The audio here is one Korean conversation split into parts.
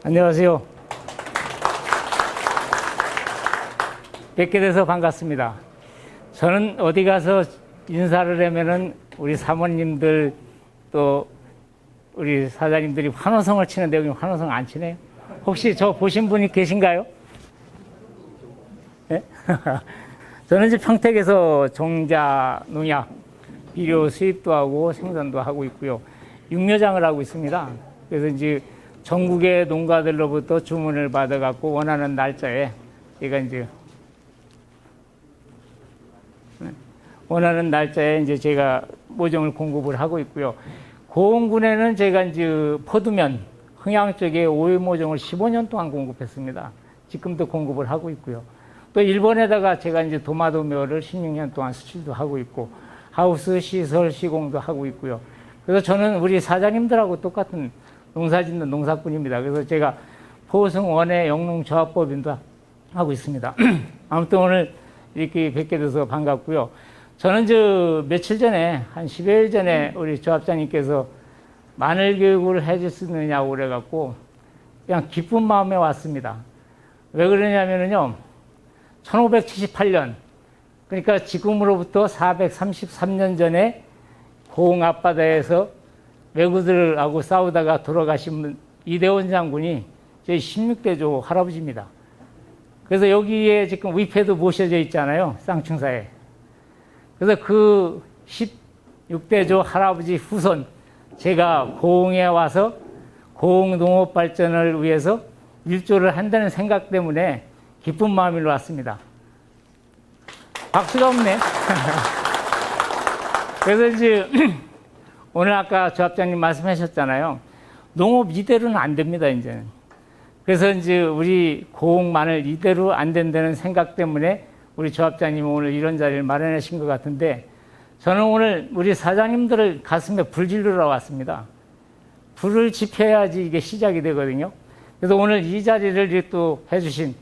안녕하세요. 뵙게 돼서 반갑습니다. 저는 어디 가서 인사를 하면은 우리 사모님들 또 우리 사장님들이 환호성을 치는데 여기 환호성 안 치네요. 혹시 저 보신 분이 계신가요? 네? 저는 이제 평택에서 종자, 농약, 비료 수입도 하고 생산도 하고 있고요. 육묘장을 하고 있습니다. 그래서 이제 전국의 농가들로부터 주문을 받아갖고 원하는 날짜에 제가 모종을 공급을 하고 있고요. 고흥군에는 제가 이제 포두면, 흥양 쪽에 오일 모종을 15년 동안 공급했습니다. 지금도 공급을 하고 있고요. 또 일본에다가 제가 이제 도마도묘를 16년 동안 수출도 하고 있고, 하우스 시설 시공도 하고 있고요. 그래서 저는 우리 사장님들하고 똑같은 농사 짓는 농사꾼입니다. 그래서 제가 포승원의 영농조합법인도 하고 있습니다. 아무튼 오늘 이렇게 뵙게 돼서 반갑고요. 저는 며칠 전에, 한 10여일 전에 우리 조합장님께서 마늘 교육을 해줄 수 있느냐고 그래갖고 그냥 기쁜 마음에 왔습니다. 왜 그러냐면요. 1578년, 그러니까 지금으로부터 433년 전에 고흥 앞바다에서 왜구들하고 싸우다가 돌아가신 이대원 장군이 제 16대조 할아버지입니다. 그래서 여기에 지금 위패도 모셔져 있잖아요. 쌍충사에. 그래서 그 16대조 할아버지 후손, 제가 고흥에 와서 고흥 농업 발전을 위해서 일조를 한다는 생각 때문에 기쁜 마음으로 왔습니다. 박수가 없네. 그래서 이제 오늘 아까 조합장님 말씀하셨잖아요. 농업 이대로는 안 됩니다, 이제는. 그래서 이제 우리 고흥 마늘 이대로 안 된다는 생각 때문에 우리 조합장님이 오늘 이런 자리를 마련하신 것 같은데, 저는 오늘 우리 사장님들을 가슴에 불 지르러 왔습니다. 불을 지펴야지 이게 시작이 되거든요. 그래서 오늘 이 자리를 또 해주신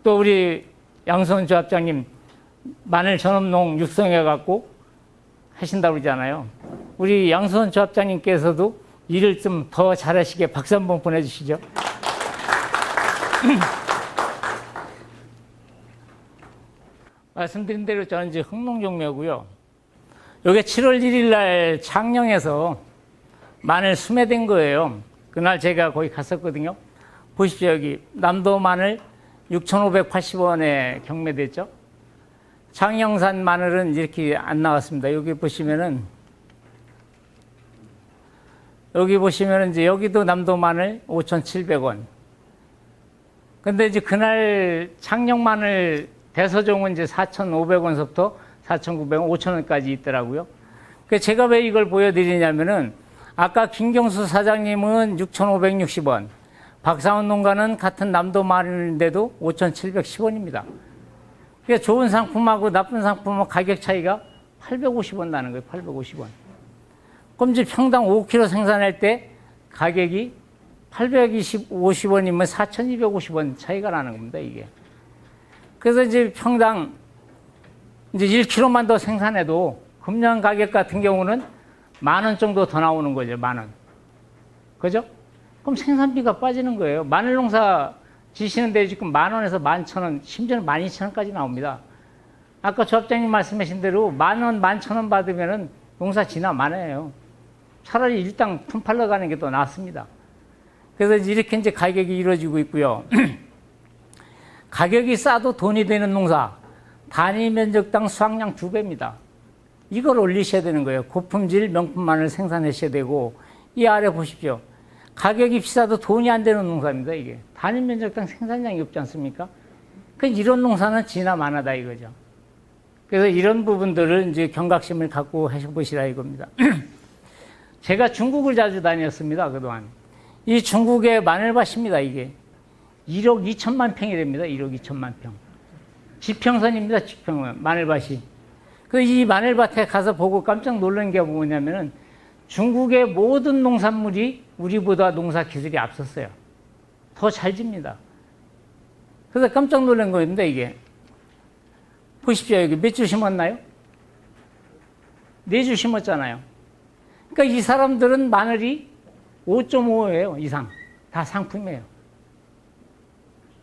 또 우리 양수원 조합장님 마늘 전업농 육성해갖고 하신다고 그러잖아요. 우리 양수원 조합장님께서도 일을 좀 더 잘하시게 박수 한번 보내주시죠. 말씀드린 대로 저는 이제 흥농종묘고요. 요게 7월 1일 날 창녕에서 마늘 수매된 거예요. 그날 제가 거기 갔었거든요. 보십시오. 여기 남도 마늘 6,580원에 경매됐죠. 창녕산 마늘은 이렇게 안 나왔습니다. 여기 보시면은 이제 여기도 남도 마늘 5,700원. 근데 이제 그날 창녕 마늘 대서종은 이제 4,500원서부터 4,900원, 5,000원까지 있더라고요. 그래서 제가 왜 이걸 보여드리냐면은 아까 김경수 사장님은 6,560원, 박상원 농가는 같은 남도 마늘인데도 5,710원입니다. 그러니까 좋은 상품하고 나쁜 상품은 가격 차이가 850원 나는 거예요. 850원. 그럼 이제 평당 5kg 생산할 때 가격이 850원이면 4,250원 차이가 나는 겁니다, 이게. 그래서 이제 평당 이제 1kg만 더 생산해도 금년 가격 같은 경우는 10,000원 정도 더 나오는 거죠, 10,000원. 그죠? 그럼 생산비가 빠지는 거예요. 마늘 농사 지시는데 지금 10,000원에서 11,000원, 심지어는 12,000원까지 나옵니다. 아까 조합장님 말씀하신 대로 10,000원, 11,000원 받으면은 농사 지나 많아요. 차라리 일당 품팔러 가는 게 더 낫습니다. 그래서 이렇게 이제 가격이 이루어지고 있고요. 가격이 싸도 돈이 되는 농사, 단위 면적당 수확량 2배입니다. 이걸 올리셔야 되는 거예요. 고품질 명품 마늘 생산하셔야 되고, 이 아래 보십시오. 가격이 비싸도 돈이 안 되는 농사입니다, 이게. 단위 면적당 생산량이 없지 않습니까? 이런 농사는 지나 많아다 이거죠. 그래서 이런 부분들을 이제 경각심을 갖고 하셔보시라 이겁니다. 제가 중국을 자주 다녔습니다, 그동안. 이 중국의 마늘밭입니다, 이게. 1억 2천만 평이 됩니다, 1억 2천만 평. 지평선입니다, 지평선. 마늘밭이. 이 마늘밭에 가서 보고 깜짝 놀란 게 뭐냐면은 중국의 모든 농산물이 우리보다 농사 기술이 앞섰어요. 더 잘 집니다. 그래서 깜짝 놀란 거였는데, 이게. 보십시오, 여기 몇 주 심었나요? 4주 심었잖아요. 그러니까 이 사람들은 마늘이 5.5예요, 이상. 다 상품이에요.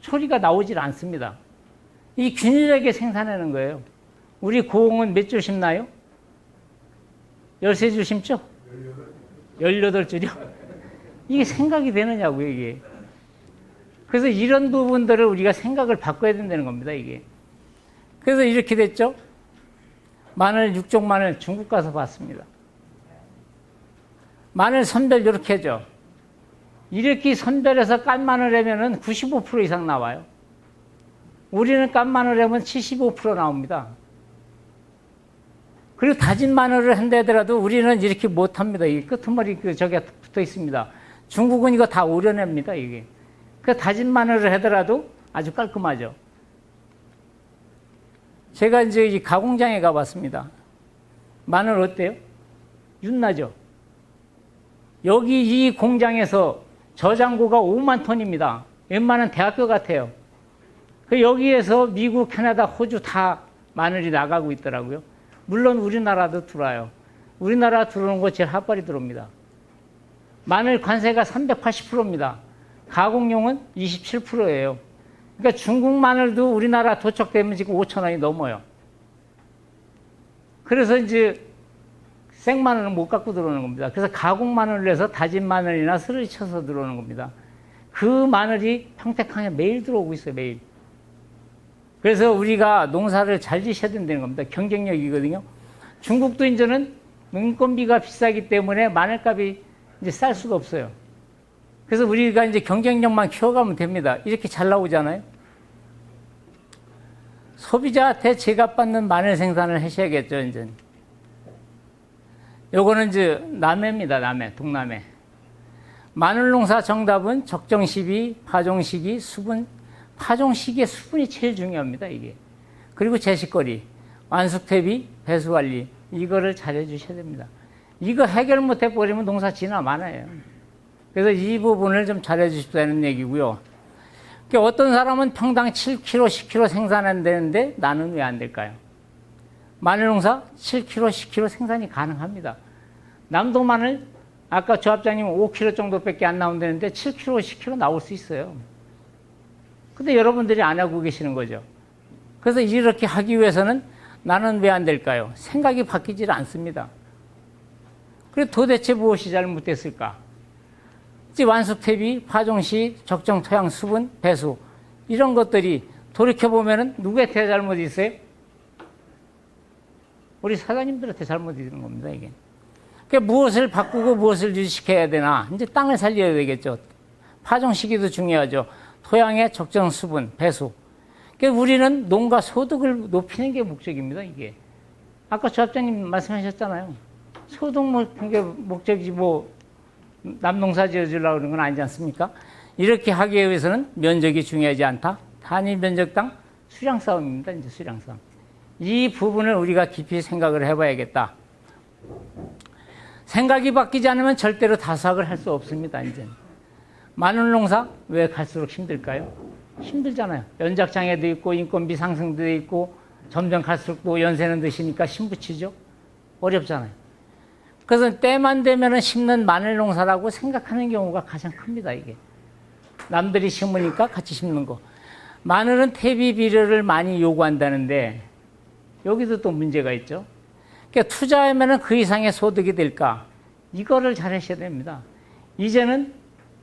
소리가 나오질 않습니다. 이 균일하게 생산하는 거예요. 우리 고흥은 몇 줄 심나요? 13줄 심죠? 18줄이요? 이게 생각이 되느냐고요, 이게. 그래서 이런 부분들을 우리가 생각을 바꿔야 된다는 겁니다, 이게. 그래서 이렇게 됐죠? 마늘, 육종 마늘 중국 가서 봤습니다. 마늘 선별 이렇게 하죠. 이렇게 선별해서 깐 마늘 하면은 95% 이상 나와요. 우리는 깐 마늘 하면 75% 나옵니다. 그리고 다진 마늘을 한다 하더라도 우리는 이렇게 못합니다. 이 끄트머리 저게 붙어 있습니다. 중국은 이거 다 오려냅니다, 이게. 그 다진 마늘을 하더라도 아주 깔끔하죠. 제가 이제 이 가공장에 가봤습니다. 마늘 어때요? 윤나죠? 여기 이 공장에서 저장고가 5만 톤입니다. 웬만한 대학교 같아요. 그 여기에서 미국, 캐나다, 호주 다 마늘이 나가고 있더라고요. 물론 우리나라도 들어와요. 우리나라 들어오는 거 제일 핫발이 들어옵니다. 마늘 관세가 380%입니다. 가공용은 27%예요. 그러니까 중국 마늘도 우리나라 도착되면 지금 5,000원이 넘어요. 그래서 이제 생마늘은 못 갖고 들어오는 겁니다. 그래서 가공 마늘을 해서 다진 마늘이나 스르르 쳐서 들어오는 겁니다. 그 마늘이 평택항에 매일 들어오고 있어요, 매일. 그래서 우리가 농사를 잘 지셔야 된다는 겁니다. 경쟁력이거든요. 중국도 이제는 인건비가 비싸기 때문에 마늘값이 이제 쌀 수가 없어요. 그래서 우리가 이제 경쟁력만 키워가면 됩니다. 이렇게 잘 나오잖아요. 소비자한테 제값받는 마늘 생산을 하셔야겠죠, 이제. 요거는 이제 남해입니다, 남해, 동남해. 마늘 농사 정답은 적정 시비, 파종 시기, 수분, 파종 시기에 수분이 제일 중요합니다, 이게. 그리고 제식거리, 완숙 대비, 배수 관리, 이거를 잘 해주셔야 됩니다. 이거 해결 못 해버리면 농사 지나 많아요. 그래서 이 부분을 좀 잘 해주십사는 얘기고요. 어떤 사람은 평당 7kg, 10kg 생산한다는데 나는 왜 안 될까요? 마늘 농사 7kg, 10kg 생산이 가능합니다. 남도 마늘, 아까 조합장님은 5kg 정도밖에 안 나온다는데 7kg, 10kg 나올 수 있어요. 근데 여러분들이 안 하고 계시는 거죠. 그래서 이렇게 하기 위해서는 나는 왜 안 될까요? 생각이 바뀌질 않습니다. 그래서 도대체 무엇이 잘못됐을까? 완숙 퇴비, 파종 시, 적정 토양 수분, 배수 이런 것들이 돌이켜보면 누구한테 잘못이 있어요? 우리 사장님들한테 잘못이 있는 겁니다, 이게. 그러니까 무엇을 바꾸고 무엇을 유지시켜야 되나? 이제 땅을 살려야 되겠죠. 파종 시기도 중요하죠. 토양의 적정 수분, 배수. 그러니까 우리는 농가 소득을 높이는 게 목적입니다, 이게. 아까 조합장님 말씀하셨잖아요. 소득 목적이지 남농사 지어주려고 그러는 건 아니지 않습니까? 이렇게 하기 위해서는 면적이 중요하지 않다. 단위 면적당 수량 싸움입니다, 이제 수량 싸움. 이 부분을 우리가 깊이 생각을 해봐야겠다. 생각이 바뀌지 않으면 절대로 다수학을 할 수 없습니다, 이제. 마늘 농사 왜 갈수록 힘들까요? 힘들잖아요. 연작장애도 있고 인건비 상승도 있고 점점 갈수록 또 연세는 드시니까 힘붙이죠. 어렵잖아요. 그래서 때만 되면 심는 마늘 농사라고 생각하는 경우가 가장 큽니다, 이게. 남들이 심으니까 같이 심는 거. 마늘은 퇴비 비료를 많이 요구한다는데 여기도 또 문제가 있죠. 그러니까 투자하면 그 이상의 소득이 될까? 이거를 잘 하셔야 됩니다. 이제는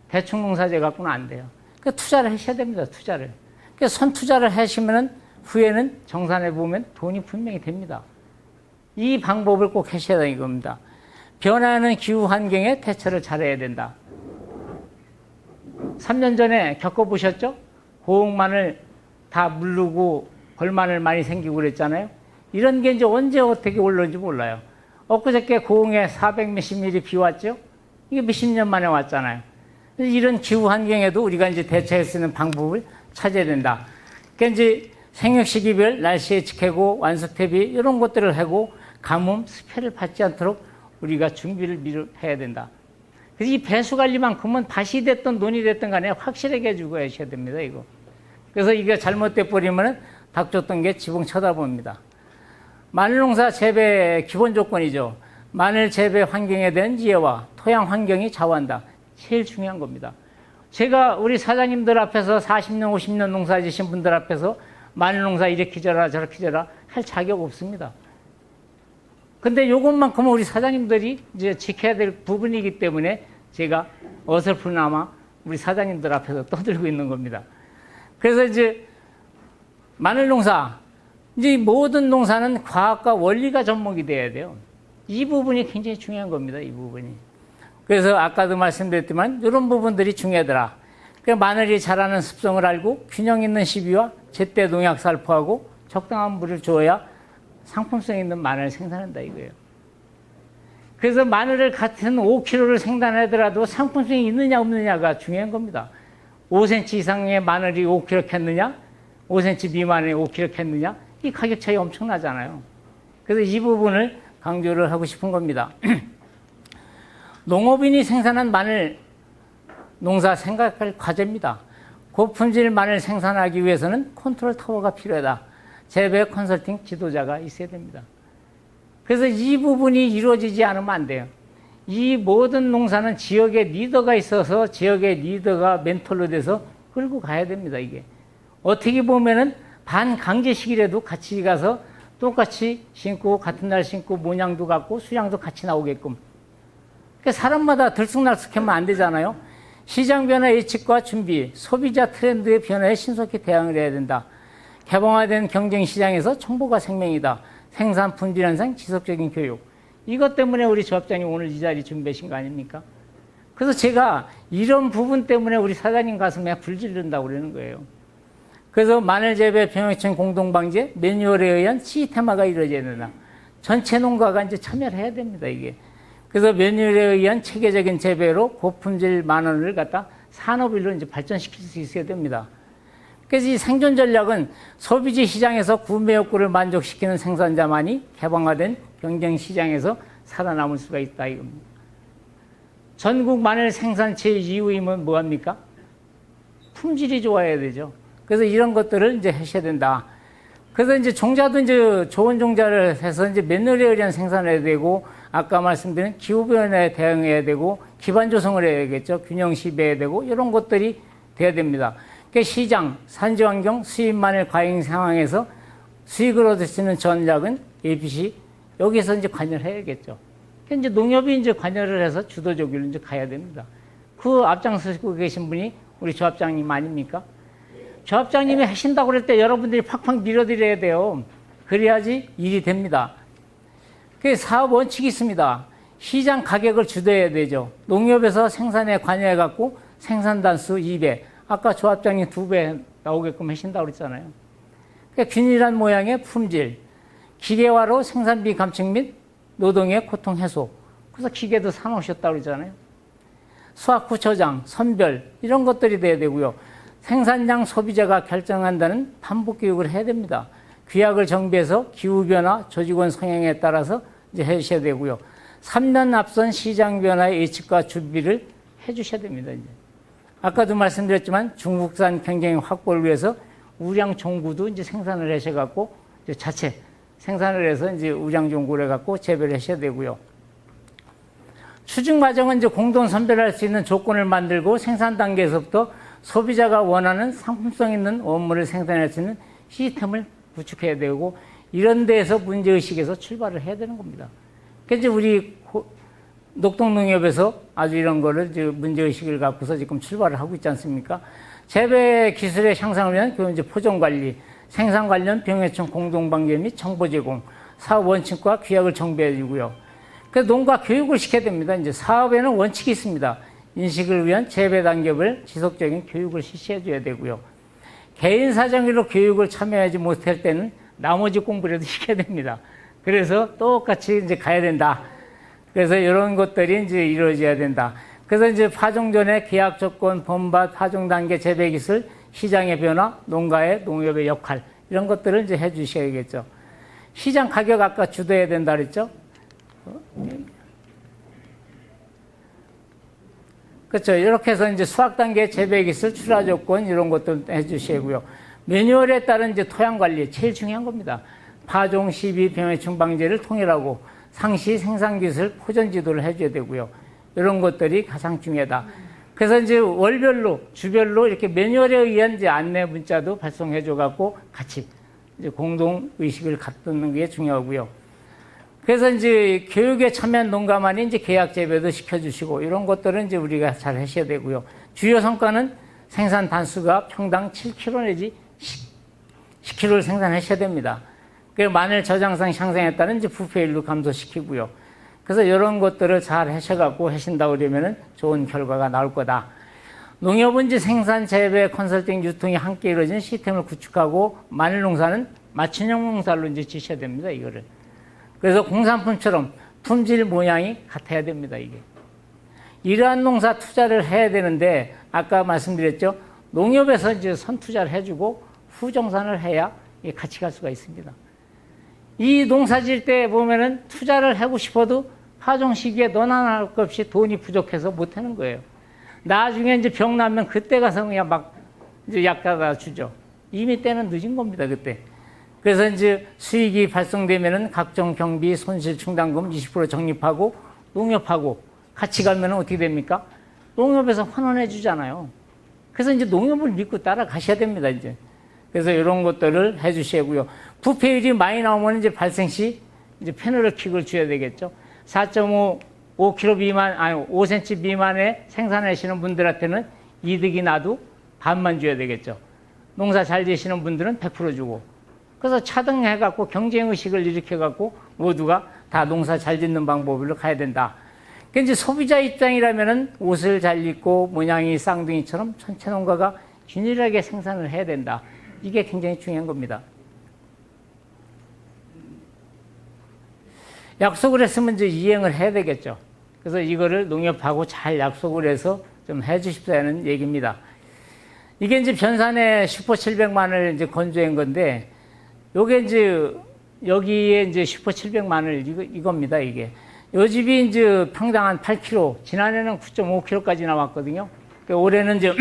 대충 농사제 갖고는 안 돼요. 그러니까 투자를 하셔야 됩니다, 투자를. 그러니까 선투자를 하시면 후에는 정산해 보면 돈이 분명히 됩니다. 이 방법을 꼭 하셔야 되는 겁니다. 변화하는 기후 환경에 대처를 잘해야 된다. 3년 전에 겪어보셨죠? 고흥마늘 다 물르고 벌마늘 많이 생기고 그랬잖아요. 이런 게 이제 언제 어떻게 올라온지 몰라요. 엊그저께 고흥에 400 몇십 미리 비 왔죠? 이게 몇십 년 만에 왔잖아요. 이런 기후 환경에도 우리가 이제 대처할 수 있는 방법을 찾아야 된다. 그러니까 이제 생육 시기별 날씨 예측하고 완숙 대비 이런 것들을 하고 가뭄, 습해를 받지 않도록 우리가 준비를 미리 해야 된다. 그래서 이 배수 관리만큼은 밭이 됐든 논이 됐든 간에 확실하게 해주고 하셔야 됩니다, 이거. 그래서 이게 잘못돼 버리면 닭 줬던 게 지붕 쳐다봅니다. 마늘 농사 재배 기본 조건이죠. 마늘 재배 환경에 대한 이해와 토양 환경이 좌우한다. 제일 중요한 겁니다. 제가 우리 사장님들 앞에서 40년, 50년 농사 지신 분들 앞에서 마늘 농사 이렇게 저라 저렇게 저라 할 자격 없습니다. 근데 요것만큼은 우리 사장님들이 이제 지켜야 될 부분이기 때문에 제가 어설프나마 우리 사장님들 앞에서 떠들고 있는 겁니다. 그래서 이제 마늘 농사, 이제 모든 농사는 과학과 원리가 접목이 돼야 돼요. 이 부분이 굉장히 중요한 겁니다. 이 부분이. 그래서 아까도 말씀드렸지만 이런 부분들이 중요하더라. 그러니까 마늘이 자라는 습성을 알고 균형 있는 시비와 제때 농약 살포하고 적당한 물을 줘야 상품성 있는 마늘을 생산한다 이거예요. 그래서 마늘을 같은 5kg를 생산하더라도 상품성이 있느냐 없느냐가 중요한 겁니다. 5cm 이상의 마늘이 5kg 캤느냐, 5cm 미만의 5kg 캤느냐, 이 가격 차이 엄청나잖아요. 그래서 이 부분을 강조를 하고 싶은 겁니다. 농업인이 생산한 마늘 농사 생각할 과제입니다. 고품질 마늘 생산하기 위해서는 컨트롤 타워가 필요하다. 재배 컨설팅 지도자가 있어야 됩니다. 그래서 이 부분이 이루어지지 않으면 안 돼요. 이 모든 농사는 지역의 리더가 있어서 지역의 리더가 멘토로 돼서 끌고 가야 됩니다. 이게 어떻게 보면은 반강제식이라도 같이 가서 똑같이 심고 같은 날 심고 모양도 같고 수량도 같이 나오게끔. 그러니까 사람마다 들쑥날쑥하면 안 되잖아요. 시장 변화 예측과 준비, 소비자 트렌드의 변화에 신속히 대응을 해야 된다. 개방화된 경쟁 시장에서 정보가 생명이다. 생산 품질 현상, 지속적인 교육. 이것 때문에 우리 조합장님 오늘 이 자리 준비하신 거 아닙니까? 그래서 제가 이런 부분 때문에 우리 사장님 가슴에 불 지른다고 그러는 거예요. 그래서 마늘 재배 병해충 공동방제 매뉴얼에 의한 시스템화가 이루어져야 된다. 전체 농가가 이제 참여를 해야 됩니다, 이게. 그래서 매뉴얼에 의한 체계적인 재배로 고품질 마늘을 갖다 산업일로 이제 발전시킬 수 있어야 됩니다. 그래서 이 생존 전략은 소비지 시장에서 구매 욕구를 만족시키는 생산자만이 개방화된 경쟁 시장에서 살아남을 수가 있다 이겁니다. 전국 마늘 생산체 이유임은 뭐합니까? 품질이 좋아야 되죠. 그래서 이런 것들을 이제 하셔야 된다. 그래서 이제 종자도 이제 좋은 종자를 해서 이제 매뉴얼에 의한 생산을 해야 되고, 아까 말씀드린 기후변화에 대응해야 되고, 기반 조성을 해야겠죠. 균형 시비해야 되고, 이런 것들이 돼야 됩니다. 그러니까 시장, 산지 환경, 수입 마늘 과잉 상황에서 수익을 얻을 수 있는 전략은 ABC, 여기서 이제 관여를 해야겠죠. 그러니까 이제 농협이 이제 관여를 해서 주도적으로 이제 가야 됩니다. 그 앞장서고 계신 분이 우리 조합장님 아닙니까? 조합장님이 하신다고 그럴 때 여러분들이 팍팍 밀어드려야 돼요. 그래야지 일이 됩니다. 그 사업 원칙이 있습니다. 시장 가격을 주도해야 되죠. 농협에서 생산에 관여해갖고 생산 단수 2배, 아까 조합장님 2배 나오게끔 하신다고 그랬잖아요. 그러니까 균일한 모양의 품질, 기계화로 생산비 감축 및 노동의 고통 해소. 그래서 기계도 사놓으셨다고 그러잖아요. 수확 후 저장, 선별, 이런 것들이 돼야 되고요. 생산량 소비자가 결정한다는 반복 교육을 해야 됩니다. 규약을 정비해서 기후변화, 조직원 성향에 따라서 이제 해주셔야 되고요. 3년 앞선 시장 변화의 예측과 준비를 해주셔야 됩니다. 이제. 아까도 말씀드렸지만 중국산 경쟁 확보를 위해서 우량 종구도 이제 생산을 하셔갖고 이제 자체 생산을 해서 이제 우량 종구를 해갖고 재배를 하셔야 되고요. 추진 과정은 이제 공동 선별할 수 있는 조건을 만들고 생산 단계에서부터 소비자가 원하는 상품성 있는 원물을 생산할 수 있는 시스템을 구축해야 되고, 이런 데에서 문제의식에서 출발을 해야 되는 겁니다. 그래서 우리 녹동농협에서 아주 이런 거를 문제의식을 갖고서 지금 출발을 하고 있지 않습니까? 재배 기술의 향상을 위한 이제 포종 관리, 생산 관련 병해충 공동방제 및 정보 제공, 사업 원칙과 규약을 정비해 주고요. 그래서 농가 교육을 시켜야 됩니다. 이제 사업에는 원칙이 있습니다. 인식을 위한 재배 단계별 지속적인 교육을 실시해 줘야 되고요. 개인 사정으로 교육을 참여하지 못할 때는 나머지 공부라도 시켜야 됩니다. 그래서 똑같이 이제 가야 된다. 그래서 이런 것들이 이제 이루어져야 된다. 그래서 이제 파종 전에 계약 조건, 본밭, 파종 단계, 재배 기술, 시장의 변화, 농가의 농협의 역할, 이런 것들을 이제 해 주셔야겠죠. 시장 가격 아까 주도해야 된다 그랬죠? 그렇죠. 이렇게 해서 이제 수확 단계 재배 기술, 출하 조건 이런 것도 해주시고요. 매뉴얼에 따른 이제 토양 관리 제일 중요한 겁니다. 파종, 시비, 병해충 방제를 통일하고 상시 생산 기술, 포전 지도를 해줘야 되고요. 이런 것들이 가장 중요하다. 그래서 이제 월별로, 주별로 이렇게 매뉴얼에 의한 이제 안내 문자도 발송해줘갖고 같이 이제 공동 의식을 갖는 게 중요하고요. 그래서 이제 교육에 참여한 농가만이 이제 계약 재배도 시켜주시고 이런 것들은 이제 우리가 잘 하셔야 되고요. 주요 성과는 생산 단수가 평당 7kg 내지 10kg를 생산하셔야 됩니다. 그래서 마늘 저장성 향상했다는 이제 부패율도 감소시키고요. 그래서 이런 것들을 잘 하셔갖고 하신다 그러면은 좋은 결과가 나올 거다. 농협은 이제 생산, 재배, 컨설팅, 유통이 함께 이루어진 시스템을 구축하고 마늘 농사는 맞춤형 농사로 이제 지셔야 됩니다. 이거를. 그래서 공산품처럼 품질 모양이 같아야 됩니다. 이게. 이러한 농사 투자를 해야 되는데 아까 말씀드렸죠. 농협에서 이제 선투자를 해주고 후정산을 해야 같이 갈 수가 있습니다. 이 농사 질 때 보면은 투자를 하고 싶어도 파종 시기에 너나 할 것 없이 돈이 부족해서 못 하는 거예요. 나중에 이제 병 나면 그때 가서 그냥 막 이제 약 갖다 주죠. 이미 때는 늦은 겁니다, 그때. 그래서 이제 수익이 발생되면은 각종 경비, 손실 충당금 20% 적립하고 농협하고 같이 가면 어떻게 됩니까? 농협에서 환원해 주잖아요. 그래서 이제 농협을 믿고 따라가셔야 됩니다, 이제. 그래서 이런 것들을 해 주시고요. 부패율이 많이 나오면 이제 발생 시 이제 페놀킥을 줘야 되겠죠. 4.5kg 미만, 아니 5cm 미만에 생산하시는 분들한테는 이득이 나도 반만 줘야 되겠죠. 농사 잘 지시는 분들은 100% 주고. 그래서 차등해갖고 경쟁의식을 일으켜갖고 모두가 다 농사 잘 짓는 방법으로 가야 된다. 그러니까 이제 소비자 입장이라면은 옷을 잘 입고 모양이 쌍둥이처럼 전체 농가가 균일하게 생산을 해야 된다. 이게 굉장히 중요한 겁니다. 약속을 했으면 이제 이행을 해야 되겠죠. 그래서 이거를 농협하고 잘 약속을 해서 좀 해주십사는 얘기입니다. 이게 이제 변산의 슈퍼 700만을 이제 건조한 건데, 요게 이제, 여기에 이제 슈퍼 700만을 이겁니다, 이게. 요 집이 이제 평당 한 8kg, 지난해는 9.5kg까지 나왔거든요. 그러니까 올해는 이제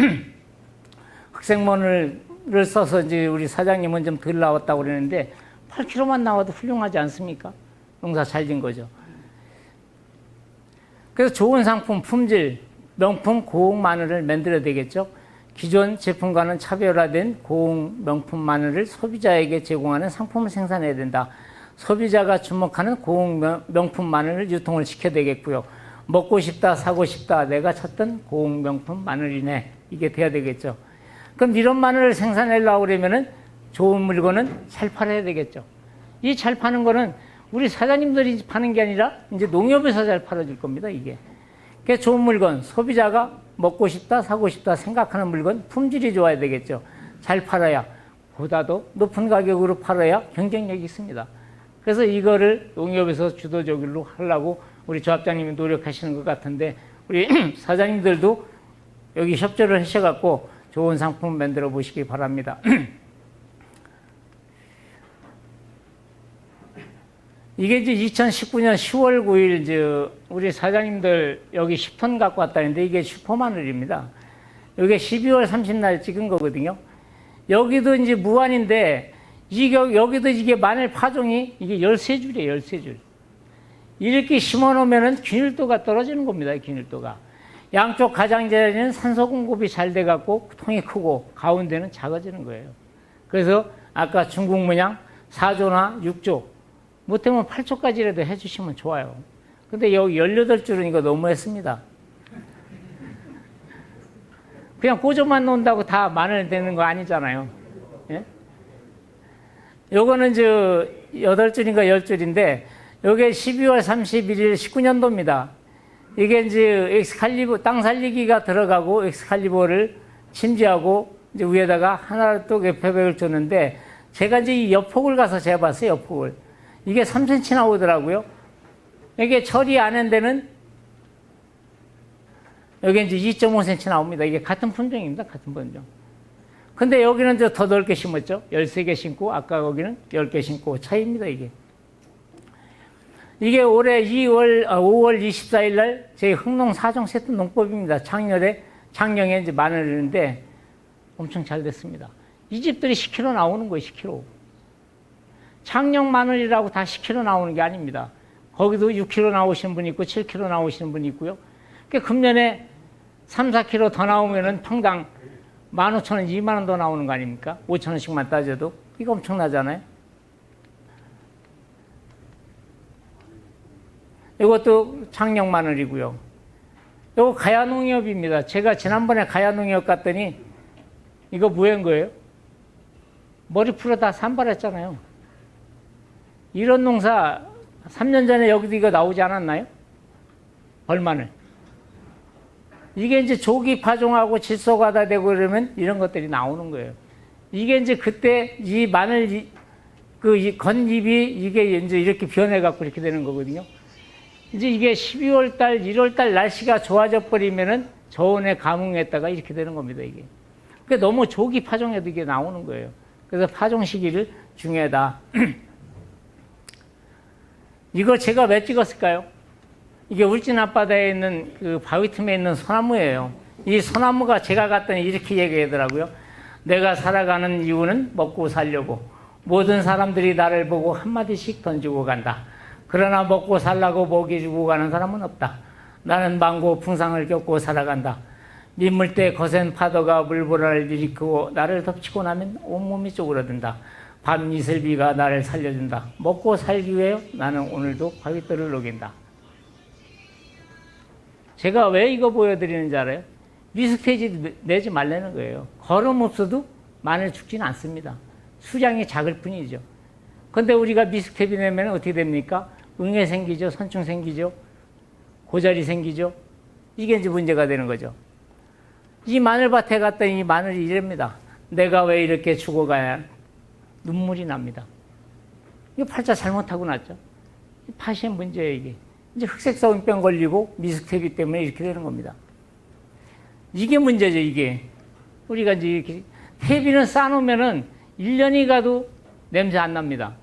흑색몬을 써서 이제 우리 사장님은 좀 덜 나왔다고 그러는데, 8kg만 나와도 훌륭하지 않습니까? 농사 잘 진 거죠. 그래서 좋은 상품, 품질, 명품, 고흥 마늘을 만들어야 되겠죠. 기존 제품과는 차별화된 고흥 명품 마늘을 소비자에게 제공하는 상품을 생산해야 된다. 소비자가 주목하는 고흥 명품 마늘을 유통을 시켜야 되겠고요. 먹고 싶다, 사고 싶다, 내가 찾던 고흥 명품 마늘이네. 이게 돼야 되겠죠. 그럼 이런 마늘을 생산하려고 그러면은 좋은 물건은 잘 팔아야 되겠죠. 이 잘 파는 거는 우리 사장님들이 파는 게 아니라 이제 농협에서 잘 팔아줄 겁니다, 이게. 그래서 좋은 물건, 소비자가 먹고 싶다, 사고 싶다 생각하는 물건, 품질이 좋아야 되겠죠. 잘 팔아야, 보다도 높은 가격으로 팔아야 경쟁력이 있습니다. 그래서 이거를 농협에서 주도적으로 하려고 우리 조합장님이 노력하시는 것 같은데, 우리 사장님들도 여기 협조를 하셔갖고 좋은 상품 만들어 보시기 바랍니다. 이게 이제 2019년 10월 9일, 이제 우리 사장님들 여기 10톤 갖고 왔다는데 이게 슈퍼마늘입니다. 이게 12월 30날 찍은 거거든요. 여기도 이제 무안인데, 여기도 이게 마늘 파종이 이게 13줄이에요, 13줄. 이렇게 심어 놓으면은 균일도가 떨어지는 겁니다, 균일도가. 양쪽 가장자리는 산소 공급이 잘 돼갖고 통이 크고 가운데는 작아지는 거예요. 그래서 아까 중국 문양 4조나 6조, 못하면 8조까지라도 해주시면 좋아요. 근데 여기 18줄은 이거 너무했습니다. 그냥 고조만 놓는다고 다 마늘 되는 거 아니잖아요. 예? 요거는 저 8줄인가 10줄인데, 요게 12월 31일 19년도입니다. 이게 이제 엑스칼리버, 땅 살리기가 들어가고 엑스칼리버를 침지하고 이제 위에다가 하나를 또 옆에백을 줬는데, 제가 이제 이 옆폭을 가서 재봤어요, 옆폭을. 이게 3cm 나오더라고요. 이게 처리 안 한 데는 여기 이제 2.5cm 나옵니다. 이게 같은 품종입니다. 같은 품종. 근데 여기는 더 넓게 심었죠. 13개 심고, 아까 거기는 10개 심고, 차이입니다, 이게. 이게 올해 5월 24일 날 저희 흥농 4종 세트 농법입니다. 작년에 이제 마늘인데 엄청 잘 됐습니다. 이 집들이 10kg 나오는 거예요, 10kg. 창녕 마늘이라고 다 10kg 나오는 게 아닙니다. 거기도 6kg 나오시는 분이 있고 7kg 나오시는 분이 있고요. 그러니까 금년에 3, 4kg 더 나오면은 평당 15,000원, 2만 원 더 나오는 거 아닙니까? 5,000원씩만 따져도. 이거 엄청나잖아요. 이것도 창녕 마늘이고요. 이거 가야농협입니다. 제가 지난번에 가야농협 갔더니 이거 뭐한 거예요? 머리 풀어 다 산발했잖아요. 이런 농사 3년 전에 여기도 이거 나오지 않았나요? 벌마늘. 이게 이제 조기 파종하고 질소가다 되고 그러면 이런 것들이 나오는 거예요. 이게 이제 그때 이 마늘 그 겉잎이 이게 이제 이렇게 변해갖고 이렇게 되는 거거든요. 이제 이게 12월 달, 1월 달 날씨가 좋아져 버리면은 저온에 감응했다가 이렇게 되는 겁니다, 이게. 그러니까 너무 조기 파종해도 이게 나오는 거예요. 그래서 파종 시기를 중요하다. 이거 제가 왜 찍었을까요? 이게 울진 앞바다에 있는 그 바위 틈에 있는 소나무예요. 이 소나무가 제가 갔더니 이렇게 얘기하더라고요. 내가 살아가는 이유는 먹고 살려고. 모든 사람들이 나를 보고 한마디씩 던지고 간다. 그러나 먹고 살라고 먹이 주고 가는 사람은 없다. 나는 망고 풍상을 겪고 살아간다. 민물때 거센 파도가 물보라를 일으키고 나를 덮치고 나면 온몸이 쪼그러든다. 밤 이슬비가 나를 살려준다. 먹고 살기 위해 나는 오늘도 바위돌을 녹인다. 제가 왜 이거 보여드리는지 알아요? 미스테이지 내지 말라는 거예요. 거름 없어도 마늘 죽지는 않습니다. 수량이 작을 뿐이죠. 근데 우리가 미스텝이 내면 어떻게 됩니까? 응애 생기죠. 선충 생기죠. 고자리 생기죠. 이게 이제 문제가 되는 거죠. 이 마늘밭에 갔더니 이 마늘이 이럽니다. 내가 왜 이렇게 죽어가야 눈물이 납니다. 이거 팔자 잘못하고 났죠. 팥이 문제예요, 이게. 이제 흑색소음병 걸리고 미스텝이 때문에 이렇게 되는 겁니다. 이게 문제죠, 이게. 우리가 이제 이렇게 퇴비는 싸놓으면은 1년이 가도 냄새 안 납니다.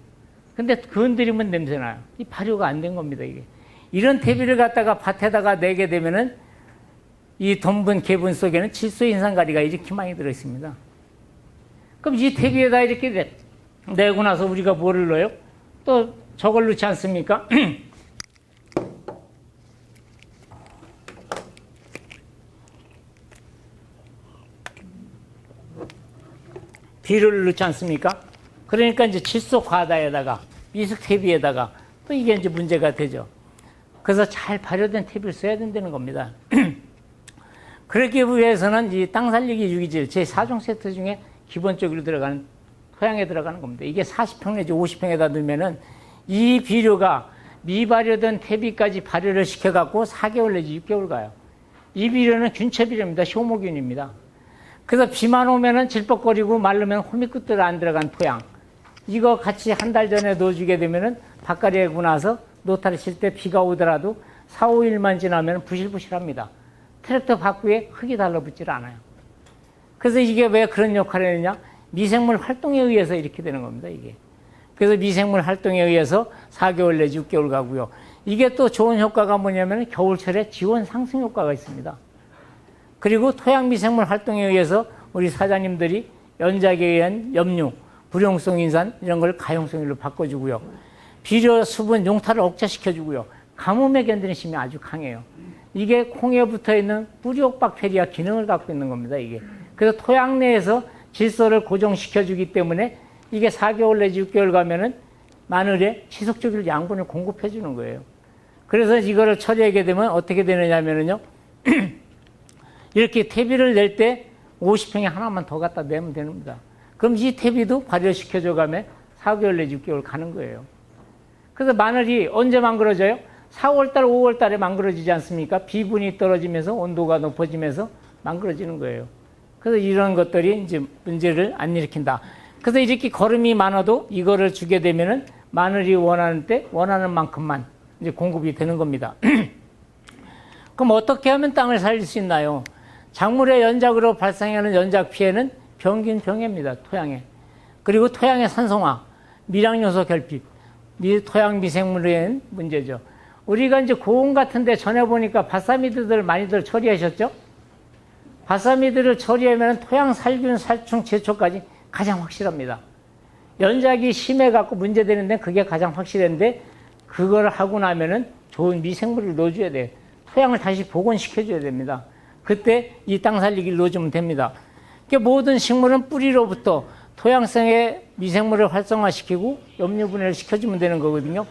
근데 건드리면 냄새 나요. 이 발효가 안 된 겁니다, 이게. 이런 퇴비를 갖다가 밭에다가 내게 되면은 이 돈분, 개분 속에는 질소 인산가리가 이렇게 많이 들어있습니다. 그럼 이 퇴비에다 이렇게 내고 나서 우리가 뭐를 넣어요? 또 저걸 넣지 않습니까? 비료를 넣지 않습니까? 그러니까 이제 질소 과다에다가 미스테비에다가 또 이게 이제 문제가 되죠. 그래서 잘 발효된 퇴비를 써야 된다는 겁니다. 그러기 위해서는 이 땅 살리기 유기질 제 4종 세트 중에 기본적으로 들어가는 토양에 들어가는 겁니다. 이게 40평 내지 50평에다 넣으면은 이 비료가 미발효된 퇴비까지 발효를 시켜갖고 4개월 내지 6개월 가요. 이 비료는 균체 비료입니다. 효모균입니다. 그래서 비만 오면은 질퍽거리고 마르면 호미끝들 안 들어간 토양. 이거 같이 한 달 전에 넣어주게 되면은 밭갈이 하고 나서 노타를 칠 때 비가 오더라도 4, 5일만 지나면 부실부실합니다. 트랙터 바퀴에 흙이 달라붙질 않아요. 그래서 이게 왜 그런 역할을 했느냐? 미생물 활동에 의해서 이렇게 되는 겁니다, 이게. 그래서 미생물 활동에 의해서 4개월 내지 6개월 가고요. 이게 또 좋은 효과가 뭐냐면 겨울철에 지원 상승 효과가 있습니다. 그리고 토양 미생물 활동에 의해서 우리 사장님들이 연작에 의한 염류, 불용성 인산 이런 걸 가용성일로 바꿔주고요. 비료, 수분, 용타를 억제시켜주고요. 가뭄에 견디는 힘이 아주 강해요. 이게 콩에 붙어있는 뿌리옥 박테리아 기능을 갖고 있는 겁니다, 이게. 그래서 토양 내에서 질소를 고정시켜주기 때문에 이게 4개월 내지 6개월 가면은 마늘에 지속적으로 양분을 공급해주는 거예요. 그래서 이거를 처리하게 되면 어떻게 되느냐면요. 이렇게 퇴비를 낼 때 50평에 하나만 더 갖다 내면 됩니다. 그럼 이 퇴비도 발효시켜줘 가면 4개월 내지 6개월 가는 거예요. 그래서 마늘이 언제 망그러져요? 4월달, 5월달에 망그러지지 않습니까? 비분이 떨어지면서 온도가 높아지면서 망그러지는 거예요. 그래서 이런 것들이 이제 문제를 안 일으킨다. 그래서 이렇게 거름이 많아도 이거를 주게 되면은 마늘이 원하는 때 원하는 만큼만 이제 공급이 되는 겁니다. 그럼 어떻게 하면 땅을 살릴 수 있나요? 작물의 연작으로 발생하는 연작 피해는 병균 병해입니다. 토양에. 그리고 토양의 산성화, 미량요소 결핍, 토양 미생물의 문제죠. 우리가 이제 고온 같은 데 전해보니까 바사미드들 많이들 처리하셨죠? 바사미드를 처리하면 토양 살균, 살충, 제초까지 가장 확실합니다. 연작이 심해갖고 문제되는데 그게 가장 확실한데 그걸 하고 나면은 좋은 미생물을 넣어줘야 돼요. 토양을 다시 복원시켜줘야 됩니다. 그때 이 땅 살리기를 넣어주면 됩니다. 그러니까 모든 식물은 뿌리로부터 토양성의 미생물을 활성화시키고 염류분해를 시켜주면 되는 거거든요.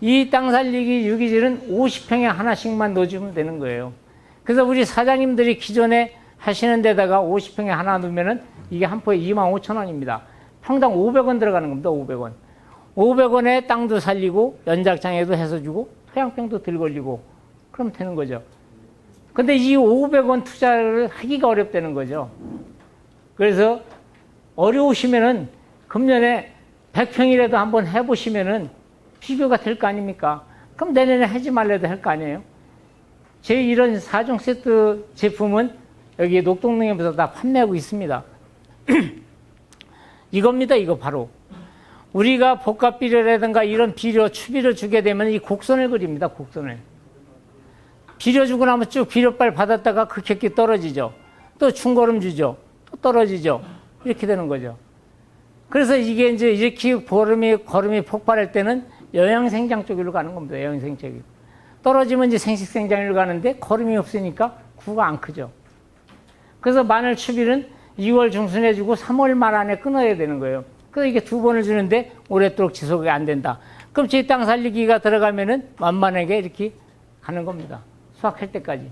이 땅 살리기 유기질은 50평에 하나씩만 넣어주면 되는 거예요. 그래서 우리 사장님들이 기존에 하시는 데다가 50평에 하나 넣으면은 이게 한 포에 25,000원입니다. 평당 500원 들어가는 겁니다. 500원. 500원에 땅도 살리고 연작장애도 해서 주고 토양병도 덜 걸리고 그러면 되는 거죠. 근데 이 500원 투자를 하기가 어렵다는 거죠. 그래서 어려우시면은 금년에 100평이라도 한번 해보시면은 비교가 될 거 아닙니까? 그럼 내년에 하지 말래도 할 거 아니에요? 제 이런 4종 세트 제품은 여기 녹동농협에서 다 판매하고 있습니다. 이겁니다. 이거 바로. 우리가 복합 비료라든가 이런 비료, 추비를 주게 되면 이 곡선을 그립니다. 곡선을. 비료 주고 나면 쭉 비료빨 받았다가 극격기 떨어지죠. 또 충고름 주죠. 또 떨어지죠. 이렇게 되는 거죠. 그래서 이게 이제 이렇게 거름이 폭발할 때는 영양생장 쪽으로 가는 겁니다. 영양생 쪽으로. 떨어지면 이제 생식생장으로 가는데 거름이 없으니까 구가 안 크죠. 그래서 마늘 추비는 2월 중순에 주고 3월 말 안에 끊어야 되는 거예요. 그래서 이게 2번을 주는데 오랫도록 지속이 안 된다. 그럼 제 땅 살리기가 들어가면은 만만하게 이렇게 가는 겁니다. 수확할 때까지.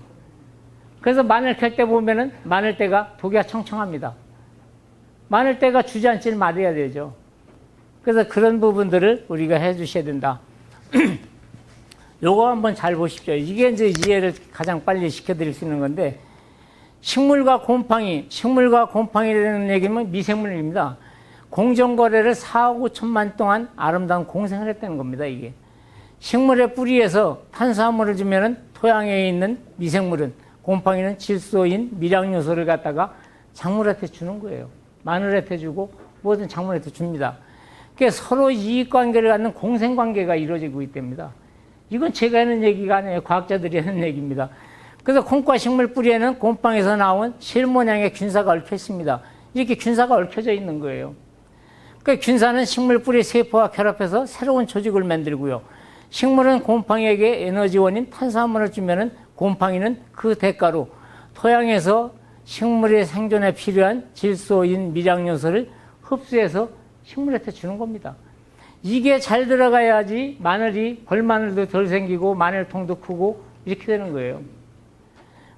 그래서 마늘 캘 때 보면은 마늘대가 독이가 청청합니다. 마늘대가 주저앉지를 말아야 되죠. 그래서 그런 부분들을 우리가 해 주셔야 된다. 요거 한번 잘 보십시오. 이게 이제 이해를 가장 빨리 시켜드릴 수 있는 건데, 식물과 곰팡이라는 얘기는 미생물입니다. 공정거래를 4억 5천만 동안 아름다운 공생을 했다는 겁니다, 이게. 식물의 뿌리에서 탄수화물을 주면은 토양에 있는 미생물은, 곰팡이는 질소인 미량요소를 갖다가 작물한테 주는 거예요. 마늘한테 주고 모든 작물한테 줍니다. 그러니까 서로 이익관계를 갖는 공생관계가 이루어지고 있답니다. 이건 제가 하는 얘기가 아니에요. 과학자들이 하는 얘기입니다. 그래서 콩과 식물 뿌리에는 곰팡이에서 나온 실 모양의 균사가 얽혀 있습니다. 이렇게 균사가 얽혀져 있는 거예요. 그 균사는 식물 뿌리 세포와 결합해서 새로운 조직을 만들고요. 식물은 곰팡이에게 에너지원인 탄수화물을 주면은 곰팡이는 그 대가로 토양에서 식물의 생존에 필요한 질소인 미량요소를 흡수해서 식물한테 주는 겁니다. 이게 잘 들어가야지 마늘이 벌마늘도 덜 생기고 마늘통도 크고 이렇게 되는 거예요.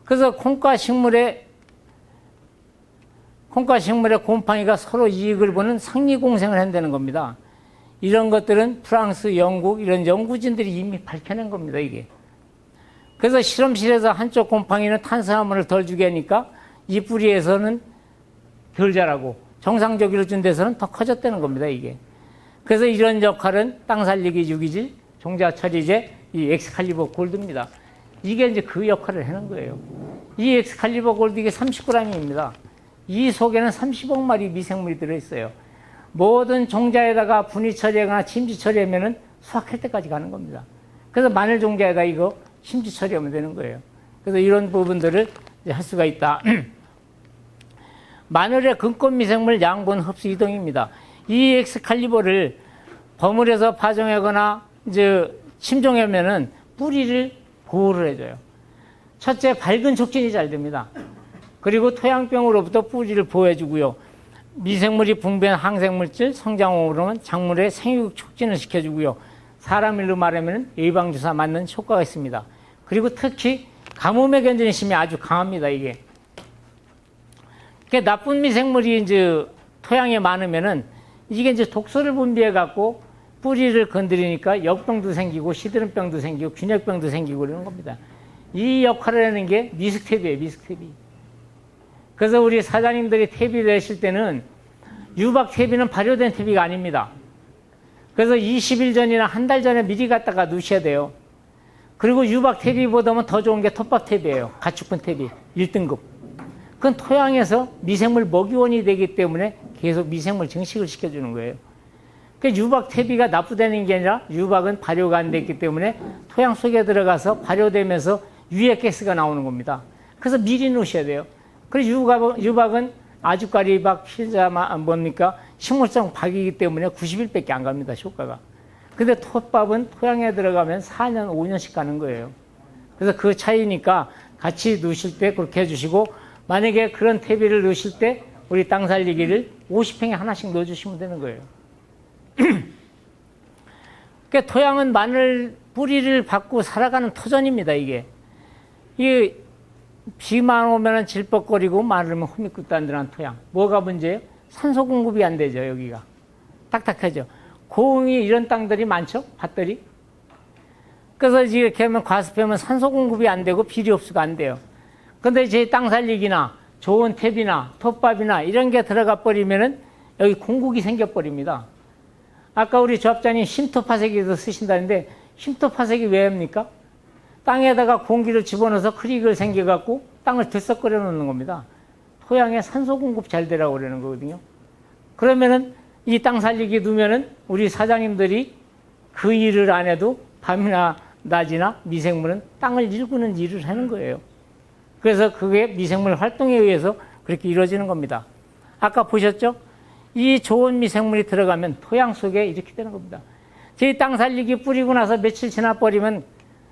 그래서 콩과 식물의 곰팡이가 서로 이익을 보는 상리공생을 한다는 겁니다. 이런 것들은 프랑스, 영국 이런 연구진들이 이미 밝혀낸 겁니다. 이게. 그래서 실험실에서 한쪽 곰팡이는 탄수화물을 덜 주게 하니까 이 뿌리에서는 덜 자라고 정상적으로 준 데서는 더 커졌다는 겁니다. 이게. 그래서 이런 역할은 땅 살리기 유기질, 종자 처리제, 이 엑스칼리버 골드입니다. 이게 이제 그 역할을 하는 거예요. 이 엑스칼리버 골드 이게 30g입니다. 이 속에는 30억 마리 미생물이 들어있어요. 모든 종자에다가 분위 처리하거나 침지 처리하면은 수확할 때까지 가는 겁니다. 그래서 마늘 종자에다 이거 침지 처리하면 되는 거예요. 그래서 이런 부분들을 할 수가 있다. 마늘의 근권 미생물 양분 흡수 이동입니다. 이 엑스칼리버를 버무려서 파종하거나 이제 침종하면은 뿌리를 보호를 해줘요. 첫째, 밝은 촉진이 잘 됩니다. 그리고 토양병으로부터 뿌리를 보호해주고요. 미생물이 분비한 항생물질 성장호르몬 작물의 생육 촉진을 시켜주고요. 사람 일로 말하면 예방주사 맞는 효과가 있습니다. 그리고 특히 가뭄에 견디는 힘이 아주 강합니다. 이게. 그러니까 나쁜 미생물이 이제 토양에 많으면은 이게 이제 독소를 분비해 갖고 뿌리를 건드리니까 역병도 생기고 시드름병도 생기고 균역병도 생기고 그러는 겁니다. 이 역할을 하는 게 미스텝이에요. 미스텝이. 그래서 우리 사장님들이 퇴비를 하실 때는 유박 퇴비는 발효된 퇴비가 아닙니다. 그래서 20일 전이나 한 달 전에 미리 갖다가 넣으셔야 돼요. 그리고 유박 퇴비보다는 더 좋은 게 톱밥 퇴비예요. 가축분 퇴비 1등급. 그건 토양에서 미생물 먹이원이 되기 때문에 계속 미생물 증식을 시켜주는 거예요. 그러니까 유박 퇴비가 나쁘다는 게 아니라 유박은 발효가 안 됐기 때문에 토양 속에 들어가서 발효되면서 유해가스가 나오는 겁니다. 그래서 미리 넣으셔야 돼요. 그리고 유박은 아주까리박, 뭡니까? 식물성 박이기 때문에 90일밖에 안 갑니다, 효과가. 근데 톱밥은 토양에 들어가면 4년, 5년씩 가는 거예요. 그래서 그 차이니까 같이 넣으실 때 그렇게 해주시고, 만약에 그런 퇴비를 넣으실 때 우리 땅 살리기를 50평에 하나씩 넣어주시면 되는 거예요. 그러니까 토양은 마늘 뿌리를 받고 살아가는 터전입니다. 이게 비만 오면은 질퍽거리고 마르면 흐미끗단들한 토양. 뭐가 문제예요? 산소 공급이 안 되죠. 여기가 딱딱하죠. 고흥이 이런 땅들이 많죠. 밭들이. 그래서 이렇게 하면 과습하면 산소 공급이 안 되고 비료 흡수가 안 돼요. 근데 제 땅 살리기나 좋은 탭이나 톱밥이나 이런 게 들어가 버리면은 여기 공국이 생겨 버립니다. 아까 우리 조합장님 쉼터 파쇄기도 쓰신다는데, 쉼터 파쇄기 왜 합니까? 땅에다가 공기를 집어넣어서 크릭을 생겨갖고 땅을 들썩거려 놓는 겁니다. 토양에 산소 공급 잘 되라고 그러는 거거든요. 그러면은 이 땅 살리기 두면은 우리 사장님들이 그 일을 안 해도 밤이나 낮이나 미생물은 땅을 일구는 일을 하는 거예요. 그래서 그게 미생물 활동에 의해서 그렇게 이루어지는 겁니다. 아까 보셨죠? 이 좋은 미생물이 들어가면 토양 속에 이렇게 되는 겁니다. 저희 땅 살리기 뿌리고 나서 며칠 지나 버리면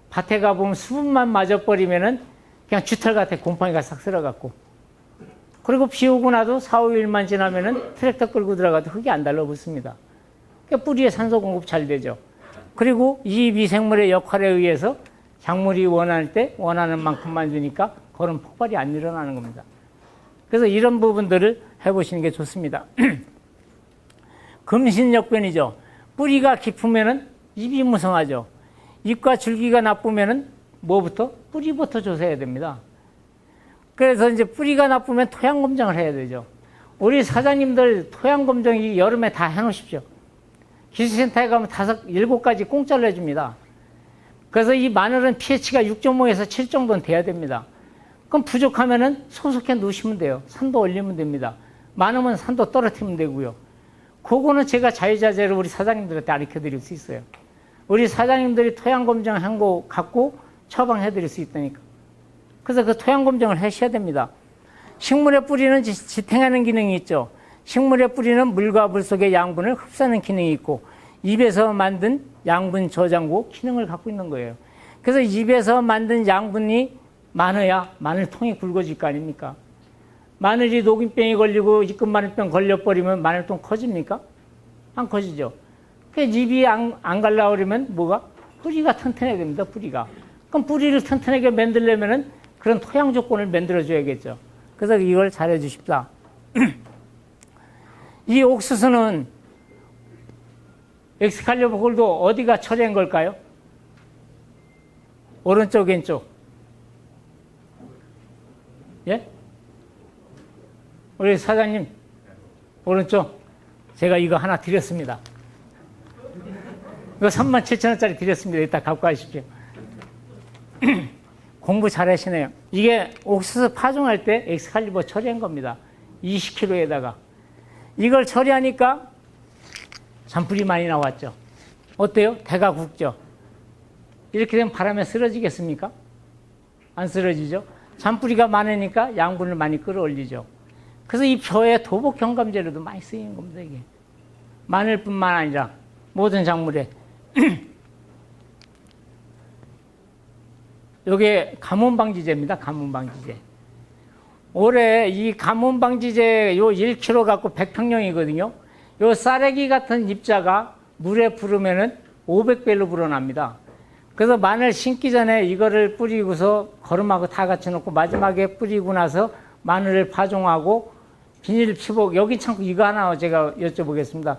밭에 가보면 수분만 맞아 버리면은 그냥 쥐털 같아. 곰팡이가 싹 쓸어갖고. 그리고 비 오고 나도 4, 5일만 지나면은 트랙터 끌고 들어가도 흙이 안 달라붙습니다. 그러니까 뿌리에 산소 공급 잘 되죠. 그리고 이 미생물의 역할에 의해서 작물이 원할 때 원하는 만큼만 주니까 그런 폭발이 안 일어나는 겁니다. 그래서 이런 부분들을 해보시는 게 좋습니다. 금신역변이죠. 뿌리가 깊으면은 잎이 무성하죠. 잎과 줄기가 나쁘면은 뭐부터? 뿌리부터 조사해야 됩니다. 그래서 이제 뿌리가 나쁘면 토양 검정을 해야 되죠. 우리 사장님들 토양 검정이 여름에 다 해놓으십시오. 기술센터에 가면 7가지 공짜로 해줍니다. 그래서 이 마늘은 pH가 6.5에서 7 정도는 돼야 됩니다. 그럼 부족하면은 소속해 놓으시면 돼요. 산도 올리면 됩니다. 많으면 산도 떨어뜨리면 되고요. 그거는 제가 자유자재로 우리 사장님들한테 가르쳐 드릴 수 있어요. 우리 사장님들이 토양 검정한 거 갖고 처방해 드릴 수 있다니까. 그래서 그 토양 검정을 하셔야 됩니다. 식물의 뿌리는 지탱하는 기능이 있죠. 식물의 뿌리는 물과 물 속의 양분을 흡수하는 기능이 있고, 입에서 만든 양분 저장고 기능을 갖고 있는 거예요. 그래서 입에서 만든 양분이 많아야 마늘통이 굵어질 거 아닙니까? 마늘이 녹균병이 걸리고 입금마늘병 걸려버리면 마늘통 커집니까? 안 커지죠. 그래서 입이 안 갈라 그러면 뭐가? 뿌리가 튼튼해야 됩니다. 뿌리가. 그럼 뿌리를 튼튼하게 만들려면은 그런 토양 조건을 만들어줘야겠죠. 그래서 이걸 잘해 주십사. 이 옥수수는 엑스칼리버 골도 어디가 처리한 걸까요? 오른쪽, 왼쪽? 예? 우리 사장님, 오른쪽? 제가 이거 하나 드렸습니다. 이거 37,000원짜리 드렸습니다. 이따 갖고 가십시오. 공부 잘 하시네요. 이게 옥수수 파종할 때 엑스칼리버 처리한 겁니다. 20kg에다가. 이걸 처리하니까 잔뿌리 많이 나왔죠. 어때요? 대가 굵죠? 이렇게 되면 바람에 쓰러지겠습니까? 안 쓰러지죠? 잔뿌리가 많으니까 양분을 많이 끌어올리죠. 그래서 이 벼에 도복 경감제로도 많이 쓰이는 겁니다, 이게. 마늘뿐만 아니라 모든 작물에. 이게 가뭄방지제입니다, 가뭄방지제. 올해 이 가뭄방지제 요 1kg 갖고 100평령이거든요. 요 쌀래기 같은 입자가 물에 부르면은 500배로 불어납니다. 그래서 마늘 심기 전에 이거를 뿌리고서 거름하고 다 같이 놓고 마지막에 뿌리고 나서 마늘을 파종하고 비닐 피복, 여기 참 이거 하나 제가 여쭤보겠습니다.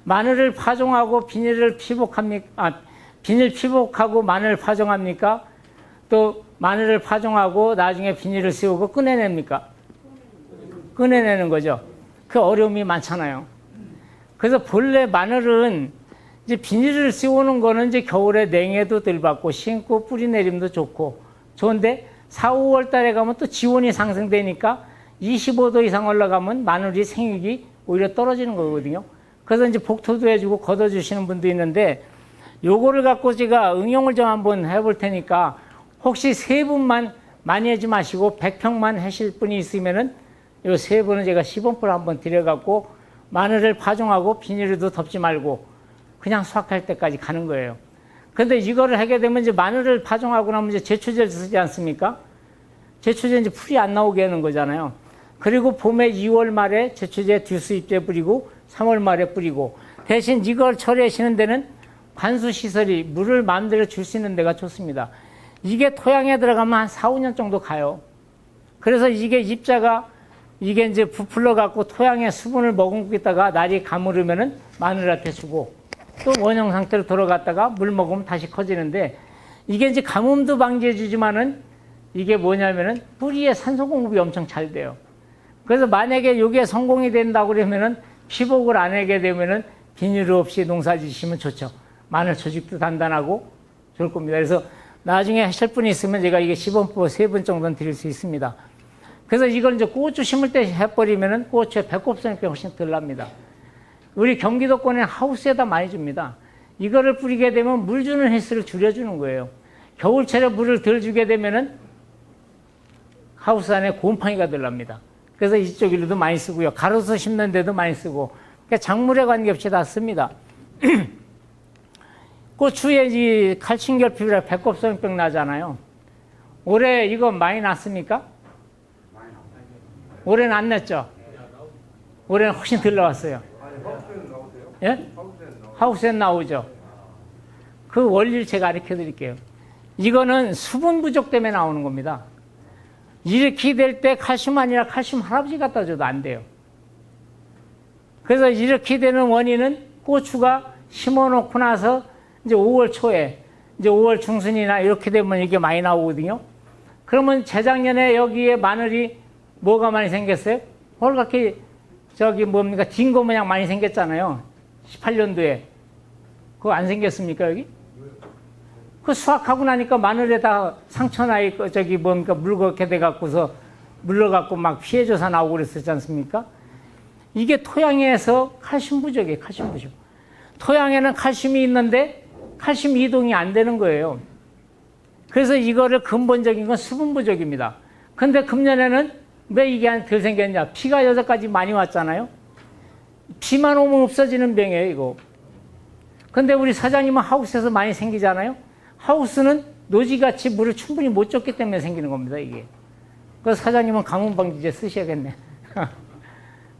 마늘을 파종하고 비닐을 피복합니까? 비닐 피복하고 마늘 파종합니까? 또 마늘을 파종하고 나중에 비닐을 씌우고 꺼내냅니까? 꺼내내는 거죠. 그 어려움이 많잖아요. 그래서 본래 마늘은 이제 비닐을 씌우는 거는 이제 겨울에 냉해도 덜 받고 심고 뿌리 내림도 좋고 좋은데 4, 5월 달에 가면 또 지온이 상승되니까 25도 이상 올라가면 마늘이 생육이 오히려 떨어지는 거거든요. 그래서 이제 복토도 해주고 걷어주시는 분도 있는데 요거를 갖고 제가 응용을 좀 한번 해볼 테니까 혹시 3분만 많이 하지 마시고 100평만 하실 분이 있으면은 요 3분은 제가 시범풀 한번 드려갖고 마늘을 파종하고 비닐에도 덮지 말고 그냥 수확할 때까지 가는 거예요. 그런데 이거를 하게 되면 이제 마늘을 파종하고 나면 이제 제초제를 쓰지 않습니까? 제초제 이제 풀이 안 나오게 하는 거잖아요. 그리고 봄에 2월 말에 제초제 듀스잎제 뿌리고 3월 말에 뿌리고, 대신 이걸 처리하시는 데는 관수시설이 물을 마음대로 줄 수 있는 데가 좋습니다. 이게 토양에 들어가면 한 4, 5년 정도 가요. 그래서 이게 잎자가 이게 이제 부풀러 갖고 토양에 수분을 머금고 있다가 날이 가물으면은 마늘한테 주고, 또 원형 상태로 돌아갔다가 물 먹으면 다시 커지는데, 이게 이제 가뭄도 방지해 주지만은 이게 뭐냐면은 뿌리에 산소 공급이 엄청 잘 돼요. 그래서 만약에 이게 성공이 된다고 그러면은 피복을 안 하게 되면은 비닐 없이 농사 지시면 좋죠. 마늘 조직도 단단하고 좋을 겁니다. 그래서 나중에 하실 분이 있으면 제가 이게 시범법 3번 정도는 드릴 수 있습니다. 그래서 이걸 이제 고추 심을 때 해버리면은 고추에 배꼽선병 훨씬 덜 납니다. 우리 경기도권에 하우스에다 많이 줍니다. 이거를 뿌리게 되면 물 주는 횟수를 줄여주는 거예요. 겨울철에 물을 덜 주게 되면은 하우스 안에 곰팡이가 덜 납니다. 그래서 이쪽 일로도 많이 쓰고요. 가로수 심는 데도 많이 쓰고. 그러니까 작물에 관계없이 다 씁니다. 고추에 이 칼슘 결핍이라 배꼽성병 나잖아요. 올해 이거 많이 났습니까? 올해는 안 났죠? 올해는 훨씬 덜 나왔어요. 예? 하우스엔 나오죠. 그 원리를 제가 가르쳐 드릴게요. 이거는 수분 부족 때문에 나오는 겁니다. 이렇게 될 때 칼슘 아니라 칼슘 할아버지 갖다 줘도 안 돼요. 그래서 이렇게 되는 원인은 고추가 심어 놓고 나서 이제 5월 초에, 이제 5월 중순이나 이렇게 되면 이게 많이 나오거든요. 그러면 재작년에 여기에 마늘이 뭐가 많이 생겼어요? 홀갛게 저기 뭡니까? 딩고 모양 많이 생겼잖아요. 18년도에. 그거 안 생겼습니까, 여기? 그 수확하고 나니까 마늘에다 상처나 저기 뭡니까? 물겋게 돼갖고서 물러갖고 막 피해줘서 나오고 그랬었지 않습니까? 이게 토양에서 칼슘 부족이에요, 칼슘 부족. 토양에는 칼슘이 있는데 칼슘 이동이 안 되는 거예요. 그래서 이거를 근본적인 건 수분 부족입니다. 근데 금년에는 왜 이게 덜 생겼냐? 피가 여기까지 많이 왔잖아요. 피만 오면 없어지는 병이에요, 이거. 근데 우리 사장님은 하우스에서 많이 생기잖아요. 하우스는 노지같이 물을 충분히 못 줬기 때문에 생기는 겁니다, 이게. 그래서 사장님은 가뭄방지제 쓰셔야겠네.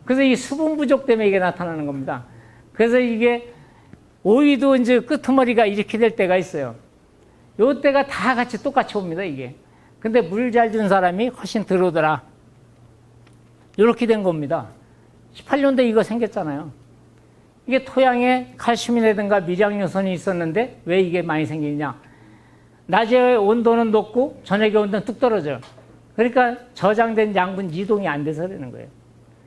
그래서 이 수분 부족 때문에 이게 나타나는 겁니다. 그래서 이게 오이도 이제 끄트머리가 이렇게 될 때가 있어요. 요 때가 다 같이 똑같이 옵니다, 이게. 근데 물 잘 준 사람이 훨씬 덜 오더라. 요렇게 된 겁니다. 18년도에 이거 생겼잖아요. 이게 토양에 칼슘이라든가 미량 요소는 있었는데 왜 이게 많이 생기냐? 낮에 온도는 높고 저녁에 온도는 뚝 떨어져요. 그러니까 저장된 양분 이동이 안 돼서 그러는 거예요.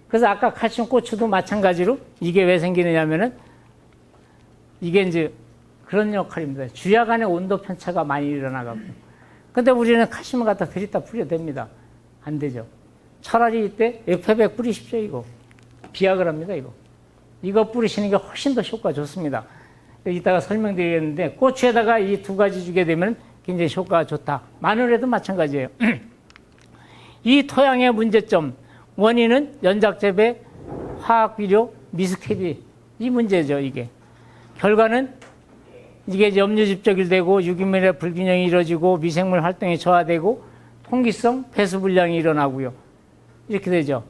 그래서 아까 칼슘 고추도 마찬가지로 이게 왜 생기느냐면은 이게 이제 그런 역할입니다. 주야 간의 온도 편차가 많이 일어나가고. 근데 우리는 칼슘을 갖다 들이다 뿌려도 됩니다. 안 되죠. 차라리 이때 F100 뿌리십시오, 이거. 비약을 합니다, 이거. 이거 뿌리시는 게 훨씬 더 효과가 좋습니다. 이따가 설명드리겠는데, 고추에다가 이 두 가지 주게 되면 굉장히 효과가 좋다. 마늘에도 마찬가지예요. 이 토양의 문제점, 원인은 연작재배, 화학비료, 미스캡이 이 문제죠, 이게. 결과는 이게 염류집적이 되고 유기물의 불균형이 이루어지고 미생물 활동이 저하되고 통기성 배수불량이 일어나고요. 이렇게 되죠.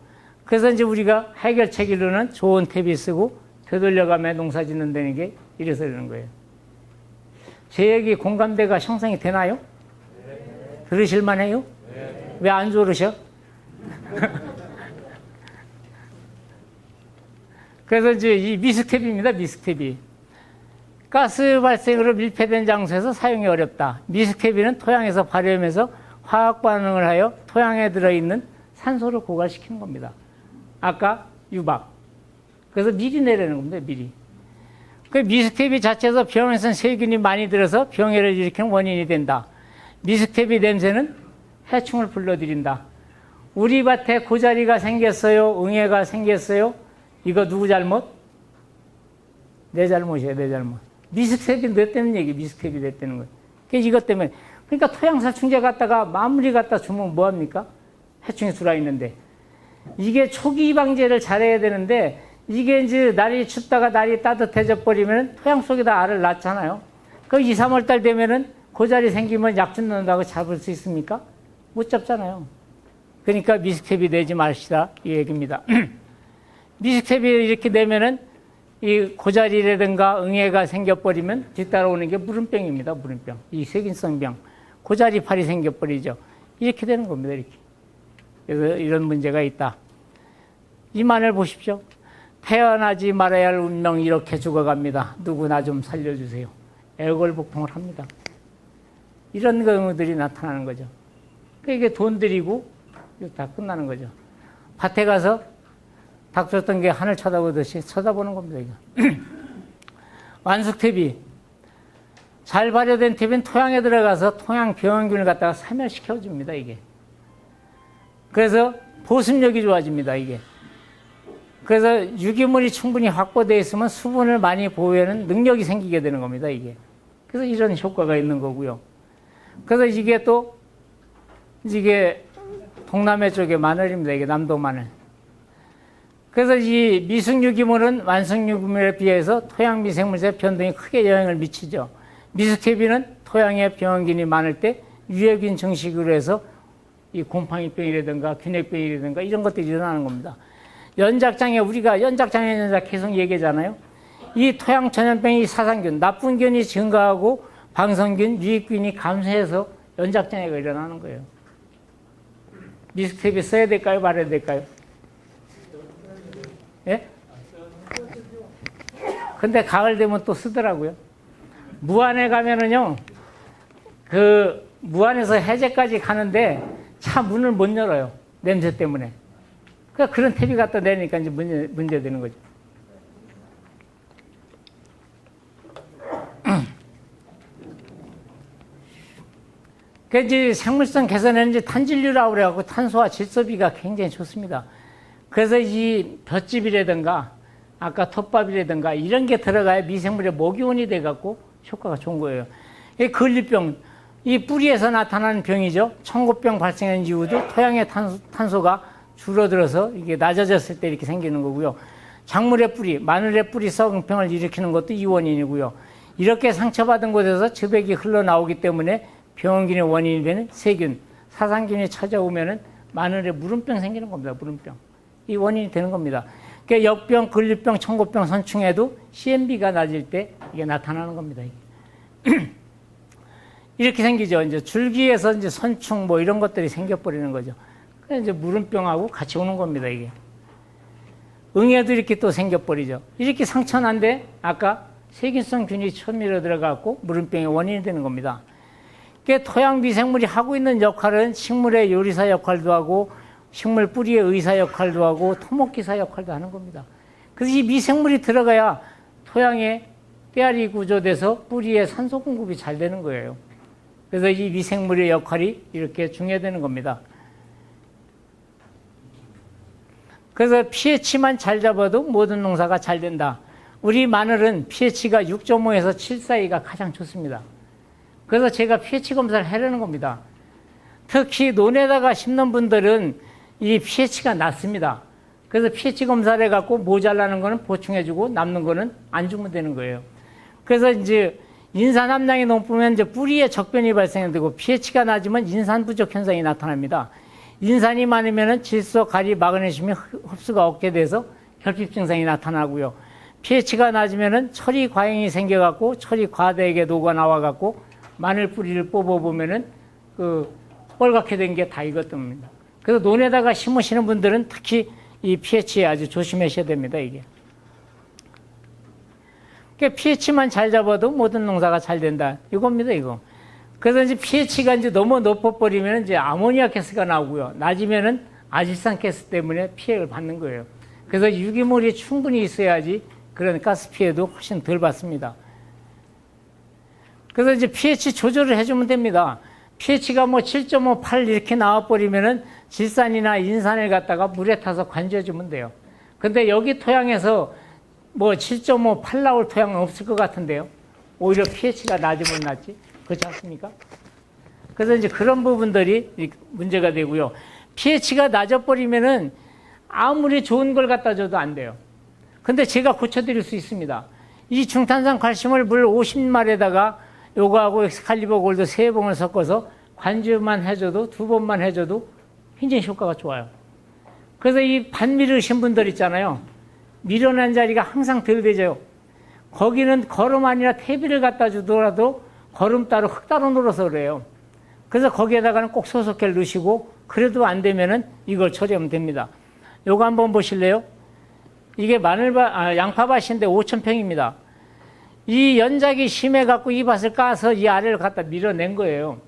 그래서 이제 우리가 해결책으로는 좋은 퇴비 쓰고 되돌려가며 농사 짓는다는 게 이래서 그러는 거예요. 제 얘기 공감대가 형성이 되나요? 네. 들으실만 해요? 네. 왜 안 들으셔? 그래서 이제 이 미스텝입니다, 미스텝이. 가스 발생으로 밀폐된 장소에서 사용이 어렵다. 미스텝이는 토양에서 발효하면서 화학 반응을 하여 토양에 들어있는 산소를 고갈시키는 겁니다. 아까 유박. 그래서 미리 내리는 겁니다, 미리. 그 미스텝이 자체에서 병에서 세균이 많이 들어서 병해를 일으키는 원인이 된다. 미스텝이 냄새는 해충을 불러들인다. 우리 밭에 고자리가 생겼어요, 응애가 생겼어요. 이거 누구 잘못? 내 잘못이에요, 내 잘못. 미스텝이 냈다는 얘기, 미스텝이 냈다는 거예요. 그래서 이것 때문에. 그러니까 토양살충제 갖다가 마무리 갖다 주면 뭐합니까? 해충이 들어있는데. 이게 초기 방제를 잘해야 되는데, 이게 이제 날이 춥다가 날이 따뜻해져 버리면 토양 속에다 알을 낳잖아요. 그 2, 3월 달 되면은 고자리 생기면 약준 넣는다고 잡을 수 있습니까? 못 잡잖아요. 그러니까 미스텝이 내지 마시다 이 얘기입니다. 미스텝이 이렇게 되면은 이 고자리라든가 응애가 생겨버리면 뒤따라오는 게 물음병입니다. 물음병. 이 세균성병. 고자리팔이 생겨버리죠. 이렇게 되는 겁니다. 이렇게. 그래서 이런 문제가 있다. 이 만을 보십시오. 태어나지 말아야 할 운명 이렇게 죽어갑니다. 누구나 좀 살려주세요. 애걸복통을 합니다. 이런 경우들이 나타나는 거죠. 그러니까 이게 돈 들이고 다 끝나는 거죠. 밭에 가서 닭 줬던 게 하늘 쳐다보듯이 쳐다보는 겁니다. 이거. 완숙탭이 잘 발효된 탭은 토양에 들어가서 토양 병원균을 갖다가 사멸시켜줍니다. 이게. 그래서 보습력이 좋아집니다. 이게. 그래서 유기물이 충분히 확보되어 있으면 수분을 많이 보호하는 능력이 생기게 되는 겁니다. 이게. 그래서 이런 효과가 있는 거고요. 그래서 이게 동남해 쪽의 마늘입니다. 이게 남도 마늘. 그래서 이 미숙유기물은 완숙유기물에 비해서 토양 미생물의 변동이 크게 영향을 미치죠. 미숙해비는 토양에 병원균이 많을 때 유해균 증식으로 해서 이 곰팡이병이라든가 균핵병이라든가 이런 것들이 일어나는 겁니다. 연작장애, 우리가 연작장애 연작 계속 얘기하잖아요. 이 토양 전염병이 사상균, 나쁜 균이 증가하고 방성균, 유익균이 감소해서 연작장애가 일어나는 거예요. 미스텝이 써야 될까요? 말아야 될까요? 예? 근데 가을 되면 또 쓰더라고요. 무안에 가면은요, 무안에서 해제까지 가는데 차 문을 못 열어요. 냄새 때문에. 그러니까 그런 탭이 갖다 내니까 이제 문제 되는 거죠. 그 이제 생물성 개선에는 이제 탄질류라고 그래갖고 탄소와 질소비가 굉장히 좋습니다. 그래서 이 볏짚이라든가 아까 톱밥이라든가 이런 게 들어가야 미생물의 모기원이 돼갖고 효과가 좋은 거예요. 이 근리병, 이 뿌리에서 나타나는 병이죠. 청고병 발생한 이유도 토양의 탄소가 줄어들어서 이게 낮아졌을 때 이렇게 생기는 거고요. 작물의 뿌리, 마늘의 뿌리 썩은병을 일으키는 것도 이 원인이고요. 이렇게 상처받은 곳에서 즙액이 흘러나오기 때문에 병원균의 원인이 되는 세균, 사상균이 찾아오면은 마늘에 물음병 생기는 겁니다. 물음병. 이 원인이 되는 겁니다. 그러니까 역병, 근리병, 청고병, 선충에도 CMB가 낮을 때 이게 나타나는 겁니다. 이게. 이렇게 생기죠. 이제 줄기에서 이제 선충 뭐 이런 것들이 생겨버리는 거죠. 그래서 이제 물음병하고 같이 오는 겁니다. 이게. 응애도 이렇게 또 생겨버리죠. 이렇게 상처난데 아까 세균성 균이 천밀어 들어가고 물음병의 원인이 되는 겁니다. 그러니까 토양 미생물이 하고 있는 역할은 식물의 요리사 역할도 하고 식물 뿌리의 의사 역할도 하고 토목기사 역할도 하는 겁니다. 그래서 이 미생물이 들어가야 토양에 때알이 구조돼서 뿌리에 산소 공급이 잘 되는 거예요. 그래서 이 미생물의 역할이 이렇게 중요되는 겁니다. 그래서 pH만 잘 잡아도 모든 농사가 잘 된다. 우리 마늘은 pH가 6.5에서 7 사이가 가장 좋습니다. 그래서 제가 pH 검사를 하려는 겁니다. 특히 논에다가 심는 분들은 이 pH가 낮습니다. 그래서 pH 검사를 해갖고 모자라는 거는 보충해주고 남는 거는 안 주면 되는 거예요. 그래서 이제 인산 함량이 높으면 이제 뿌리에 적변이 발생되고 pH가 낮으면 인산 부족 현상이 나타납니다. 인산이 많으면 질소, 가리, 마그네슘이 흡수가 없게 돼서 결핍 증상이 나타나고요. pH가 낮으면 철이 과잉이 생겨갖고 철이 과대하게 녹아 나와갖고 마늘 뿌리를 뽑아보면은 뻘겋게 된 게 다 이것입니다. 그래서 논에다가 심으시는 분들은 특히 이 pH에 아주 조심하셔야 됩니다. 이게. 그러니까 pH만 잘 잡아도 모든 농사가 잘 된다. 이겁니다, 이거. 그래서 이제 pH가 이제 너무 높아버리면 이제 아모니아 가스가 나오고요. 낮으면은 아질산 가스 때문에 피해를 받는 거예요. 그래서 유기물이 충분히 있어야지 그런 가스 피해도 훨씬 덜 받습니다. 그래서 이제 pH 조절을 해주면 됩니다. pH가 뭐 7.5, 8 이렇게 나와버리면은 질산이나 인산을 갖다가 물에 타서 관주해주면 돼요. 근데 여기 토양에서 뭐 7.5, 8 나올 토양은 없을 것 같은데요. 오히려 pH가 낮으면 낫지. 그렇지 않습니까? 그래서 이제 그런 부분들이 문제가 되고요. pH가 낮아버리면은 아무리 좋은 걸 갖다 줘도 안 돼요. 근데 제가 고쳐드릴 수 있습니다. 이 중탄산 칼슘을 물 50마리에다가 요거하고 엑스칼리버 골드 3봉을 섞어서 관주만 해줘도 2번만 해줘도 굉장히 효과가 좋아요. 그래서 이 밭 밀으신 분들 있잖아요. 밀어낸 자리가 항상 덜 되죠. 거기는 거름 아니라 퇴비를 갖다 주더라도 거름 따로 흙 따로 눌러서 그래요. 그래서 거기에다가는 꼭 소석회를 넣으시고 그래도 안 되면은 이걸 처리하면 됩니다. 요거 한번 보실래요? 이게 양파밭인데 5,000평입니다. 이 연작이 심해갖고 이 밭을 까서 이 아래를 갖다 밀어낸 거예요.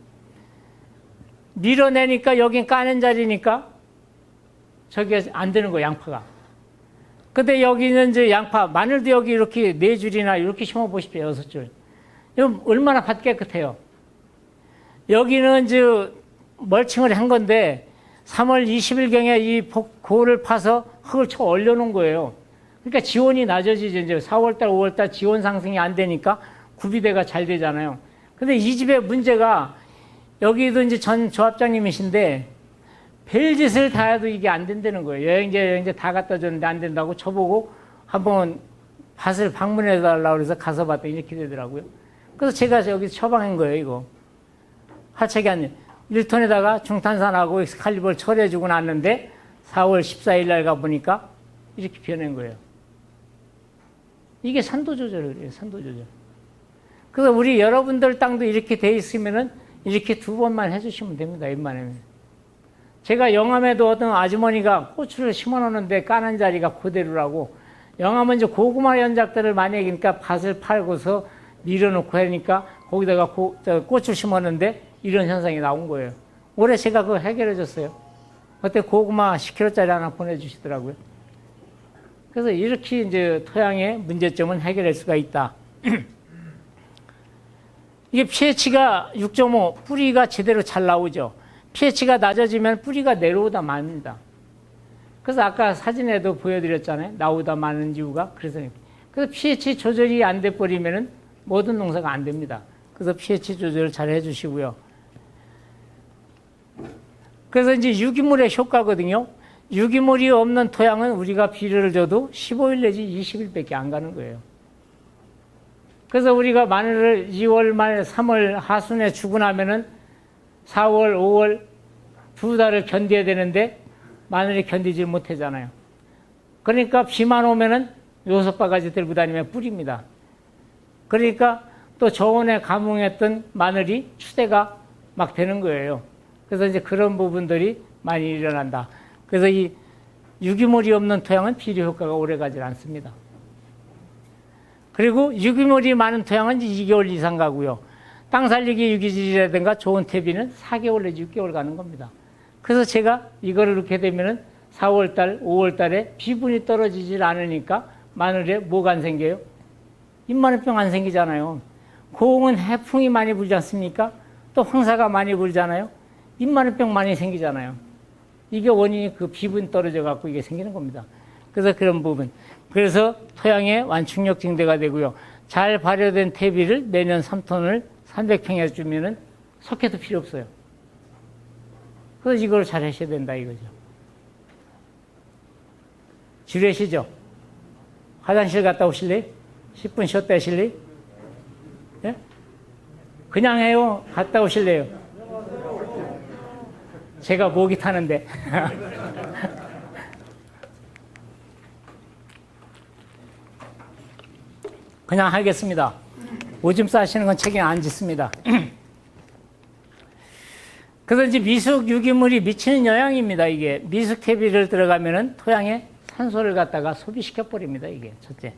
밀어내니까 여긴 까는 자리니까 저게 안 되는 거예요, 양파가. 근데 여기는 이제 양파, 마늘도 여기 이렇게 4줄이나 이렇게 심어 보십시오, 6줄. 이거 얼마나 밭 깨끗해요. 여기는 이제 멀칭을 한 건데 3월 20일경에 이 고를 파서 흙을 쳐 올려놓은 거예요. 그러니까 지원이 낮아지죠. 이제 4월달, 5월달 지원 상승이 안 되니까 구비대가 잘 되잖아요. 근데 이 집의 문제가 여기도 이제 전 조합장님이신데 별짓을 다 해도 이게 안 된다는 거예요. 여행제 다 갖다 줬는데 안 된다고 저보고 한번 밭을 방문해 달라고 그래서 가서 봤더니 이렇게 되더라고요. 그래서 제가 여기 처방한 거예요, 이거. 하책이 아니에요. 1톤에다가 중탄산하고 엑스칼리버를 처리해주고 났는데 4월 14일 날 가보니까 이렇게 변한 거예요. 이게 산도 조절을 그래요, 산도 조절. 그래서 우리 여러분들 땅도 이렇게 돼 있으면은 이렇게 2번만 해주시면 됩니다, 웬만하면. 제가 영암에도 어떤 아주머니가 고추를 심어 놓는데 까는 자리가 그대로라고, 영암은 이제 고구마 연작들을 많이 하니까 밭을 팔고서 밀어놓고 하니까 거기다가 고추를 심었는데 이런 현상이 나온 거예요. 올해 제가 그거 해결해 줬어요. 그때 고구마 10kg짜리 하나 보내주시더라고요. 그래서 이렇게 이제 토양의 문제점은 해결할 수가 있다. 이게 pH가 6.5, 뿌리가 제대로 잘 나오죠. pH가 낮아지면 뿌리가 내려오다 맙니다. 그래서 아까 사진에도 보여드렸잖아요. 나오다 마는 이유가. 그래서 pH 조절이 안 돼 버리면은 모든 농사가 안 됩니다. 그래서 pH 조절을 잘 해주시고요. 그래서 이제 유기물의 효과거든요. 유기물이 없는 토양은 우리가 비료를 줘도 15일 내지 20일밖에 안 가는 거예요. 그래서 우리가 마늘을 2월 말 3월 하순에 주고 나면은 4월, 5월 2달을 견뎌야 되는데 마늘이 견디질 못하잖아요. 그러니까 비만 오면은 6바가지 들고 다니면 뿌립니다. 그러니까 또 저온에 감흥했던 마늘이 추대가 막 되는 거예요. 그래서 이제 그런 부분들이 많이 일어난다. 그래서 이 유기물이 없는 토양은 비료 효과가 오래 가지 않습니다. 그리고 유기물이 많은 토양은 2개월 이상 가고요. 땅 살리기 유기질이라든가 좋은 퇴비는 4개월 내지 6개월 가는 겁니다. 그래서 제가 이거를 이렇게 되면은 4월달, 5월달에 비분이 떨어지질 않으니까 마늘에 뭐가 안 생겨요? 잎마늘병 안 생기잖아요. 고흥은 해풍이 많이 불지 않습니까? 또 황사가 많이 불잖아요. 잎마늘병 많이 생기잖아요. 이게 원인이 그 비분 떨어져 갖고 이게 생기는 겁니다. 그래서 그런 부분. 그래서 토양의 완충력 증대가 되고요. 잘 발효된 퇴비를 내년 3톤을 300평에 주면은 석회도 필요 없어요. 그래서 이걸 잘 하셔야 된다 이거죠. 지루하시죠? 화장실 갔다 오실래요? 10분 쉬었다 하실래요? 예? 그냥 해요? 갔다 오실래요? 제가 목이 타는데. 그냥 하겠습니다. 오줌 싸시는 건 책임 안 짓습니다. 그래서 이제 미숙 유기물이 미치는 영향입니다. 이게 미숙 퇴비를 들어가면은 토양에 산소를 갖다가 소비시켜 버립니다. 이게 첫째.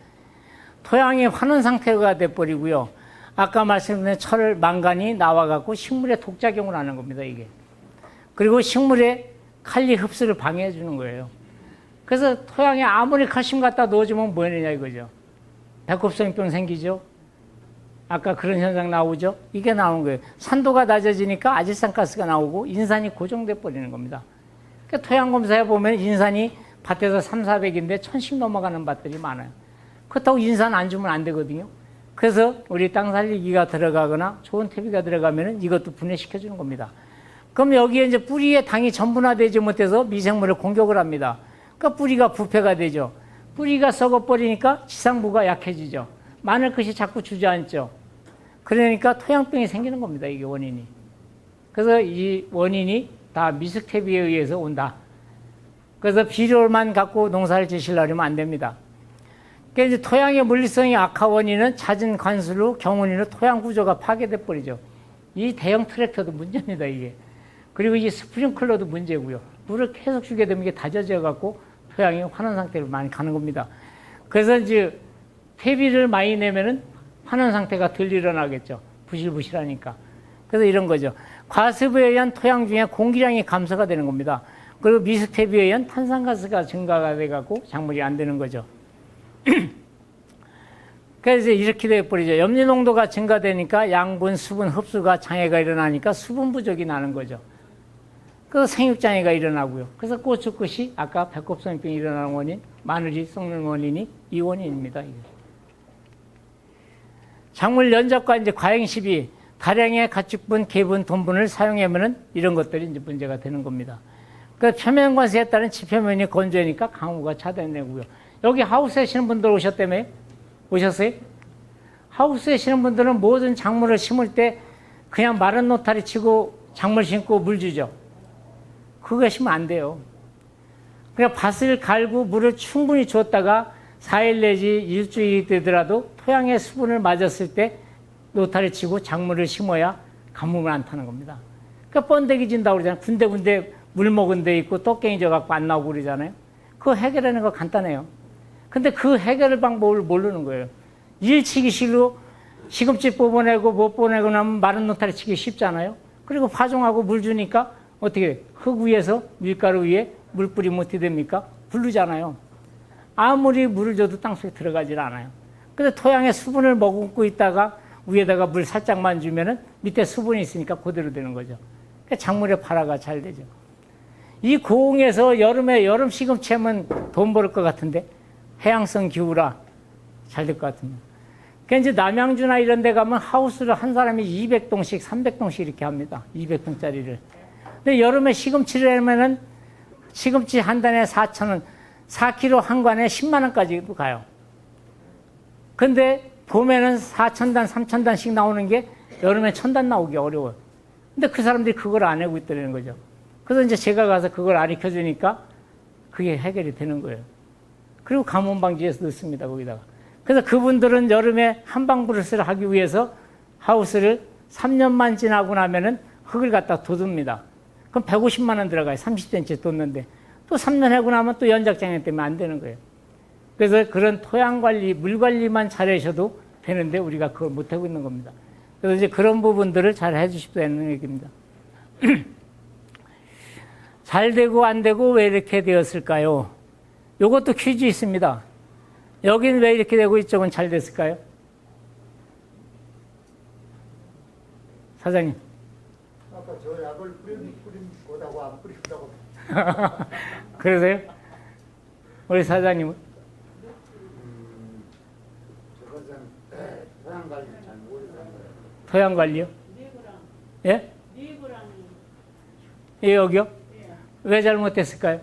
토양이 환원 상태가 돼 버리고요. 아까 말씀드린 철, 망간이 나와갖고 식물의 독작용을 하는 겁니다. 이게. 그리고 식물의 칼리 흡수를 방해해 주는 거예요. 그래서 토양에 아무리 칼슘 갖다 넣어주면 뭐 하느냐 이거죠. 백흡성병 생기죠. 아까 그런 현상 나오죠. 이게 나오는 거예요. 산도가 낮아지니까 아질산가스가 나오고 인산이 고정돼 버리는 겁니다. 그러니까 토양 검사해 보면 인산이 밭에서 3, 400인데 1000씩 넘어가는 밭들이 많아요. 그렇다고 인산 안 주면 안 되거든요. 그래서 우리 땅 살리기가 들어가거나 좋은 퇴비가 들어가면 이것도 분해시켜 주는 겁니다. 그럼 여기에 이제 뿌리에 당이 전분화되지 못해서 미생물을 공격을 합니다. 그러니까 뿌리가 부패가 되죠. 뿌리가 썩어버리니까 지상부가 약해지죠. 마늘 끝이 자꾸 주저앉죠. 그러니까 토양병이 생기는 겁니다. 이게 원인이. 그래서 이 원인이 다 미스텝에 의해서 온다. 그래서 비료만 갖고 농사를 지시려면 안 됩니다. 그러니까 이제 토양의 물리성이 악화 원인은 잦은 관수로 경운이로 토양 구조가 파괴돼 버리죠. 이 대형 트랙터도 문제입니다, 이게. 그리고 이 스프링클러도 문제고요. 물을 계속 주게 되면 이게 다져져 갖고 토양이 환원 상태로 많이 가는 겁니다. 그래서 이제 퇴비를 많이 내면은 환원 상태가 덜 일어나겠죠. 부실부실하니까. 그래서 이런 거죠. 과습에 의한 토양 중에 공기량이 감소가 되는 겁니다. 그리고 미스텝에 의한 탄산가스가 증가가 돼갖고 작물이 안 되는 거죠. 그래서 이렇게 돼버리죠. 염류 농도가 증가되니까 양분, 수분 흡수가 장애가 일어나니까 수분 부족이 나는 거죠. 그래서 생육장애가 일어나고요. 그래서 고추끝이 아까 배꼽성병이 일어나는 원인, 마늘이 썩는 원인이 이 원인입니다. 작물 연접과 이제 과잉 시비, 다량의 가축분, 개분, 돈분을 사용하면은 이런 것들이 이제 문제가 되는 겁니다. 그 표면 관세에 따른 지표면이 건조하니까 강우가 차단되고요. 여기 하우스에 사시는 분들 오셨다며요? 오셨어요? 하우스에 사시는 분들은 모든 작물을 심을 때 그냥 마른 노타리 치고 작물 심고 물 주죠. 그거 하시면 안 돼요. 그냥 밭을 갈고 물을 충분히 줬다가 4일 내지 일주일이 되더라도 토양의 수분을 맞았을 때 노타리 치고 작물을 심어야 가뭄을 안 타는 겁니다. 그러니까 번데기 진다고 그러잖아요. 군데군데 물 먹은 데 있고 떡갱이 져갖고 안 나오고 그러잖아요. 그거 해결하는 거 간단해요. 근데 그 해결 방법을 모르는 거예요. 일치기 실로 시금치 뽑아내고 못 뽑아내고 나면 마른 노타리 치기 쉽잖아요. 그리고 파종하고 물 주니까 어떻게 흙 위에서 밀가루 위에 물 뿌리면 어떻게 됩니까? 부르잖아요. 아무리 물을 줘도 땅속에 들어가질 않아요. 근데 토양에 수분을 머금고 있다가 위에다가 물 살짝만 주면은 밑에 수분이 있으니까 그대로 되는 거죠. 그러니까 작물의 발화가 잘 되죠. 이 고흥에서 여름에 여름 시금치 하면 돈 벌을 것 같은데 해양성 기후라 잘 될 것 같은데. 그러니까 이제 남양주나 이런 데 가면 하우스를 한 사람이 200동씩 300동씩 이렇게 합니다. 200동짜리를. 근데 여름에 시금치를 하면은 시금치 한 단에 4,000원, 4kg 한 관에 10만 원까지도 가요. 근데 봄에는 4,000단, 3,000단씩 나오는 게 여름에 1,000단 나오기 어려워요. 근데 그 사람들이 그걸 안 하고 있다는 거죠. 그래서 이제 제가 가서 그걸 안 익혀주니까 그게 해결이 되는 거예요. 그리고 가뭄 방지에서 넣습니다, 거기다가. 그래서 그분들은 여름에 한방브루스를 하기 위해서 하우스를 3년만 지나고 나면은 흙을 갖다 돋웁니다. 그럼 150만 원 들어가요. 30cm 돋는데. 또 3년 하고 나면 또 연작장애 때문에 안 되는 거예요. 그래서 그런 토양 관리, 물 관리만 잘 하셔도 되는데 우리가 그걸 못하고 있는 겁니다. 그래서 이제 그런 부분들을 잘 해주십사 하는 얘기입니다. 잘 되고 안 되고 왜 이렇게 되었을까요? 요것도 퀴즈 있습니다. 여긴 왜 이렇게 되고 이쪽은 잘 됐을까요? 사장님. 아까 저 약을 뿌린 거다고 안 뿌린다고. 그러세요? 우리 사장님은? 저것은 토양 관리 잘 모르는 거예요. 토양 관리요? 예? 예, 여기요? 왜 잘못됐을까요?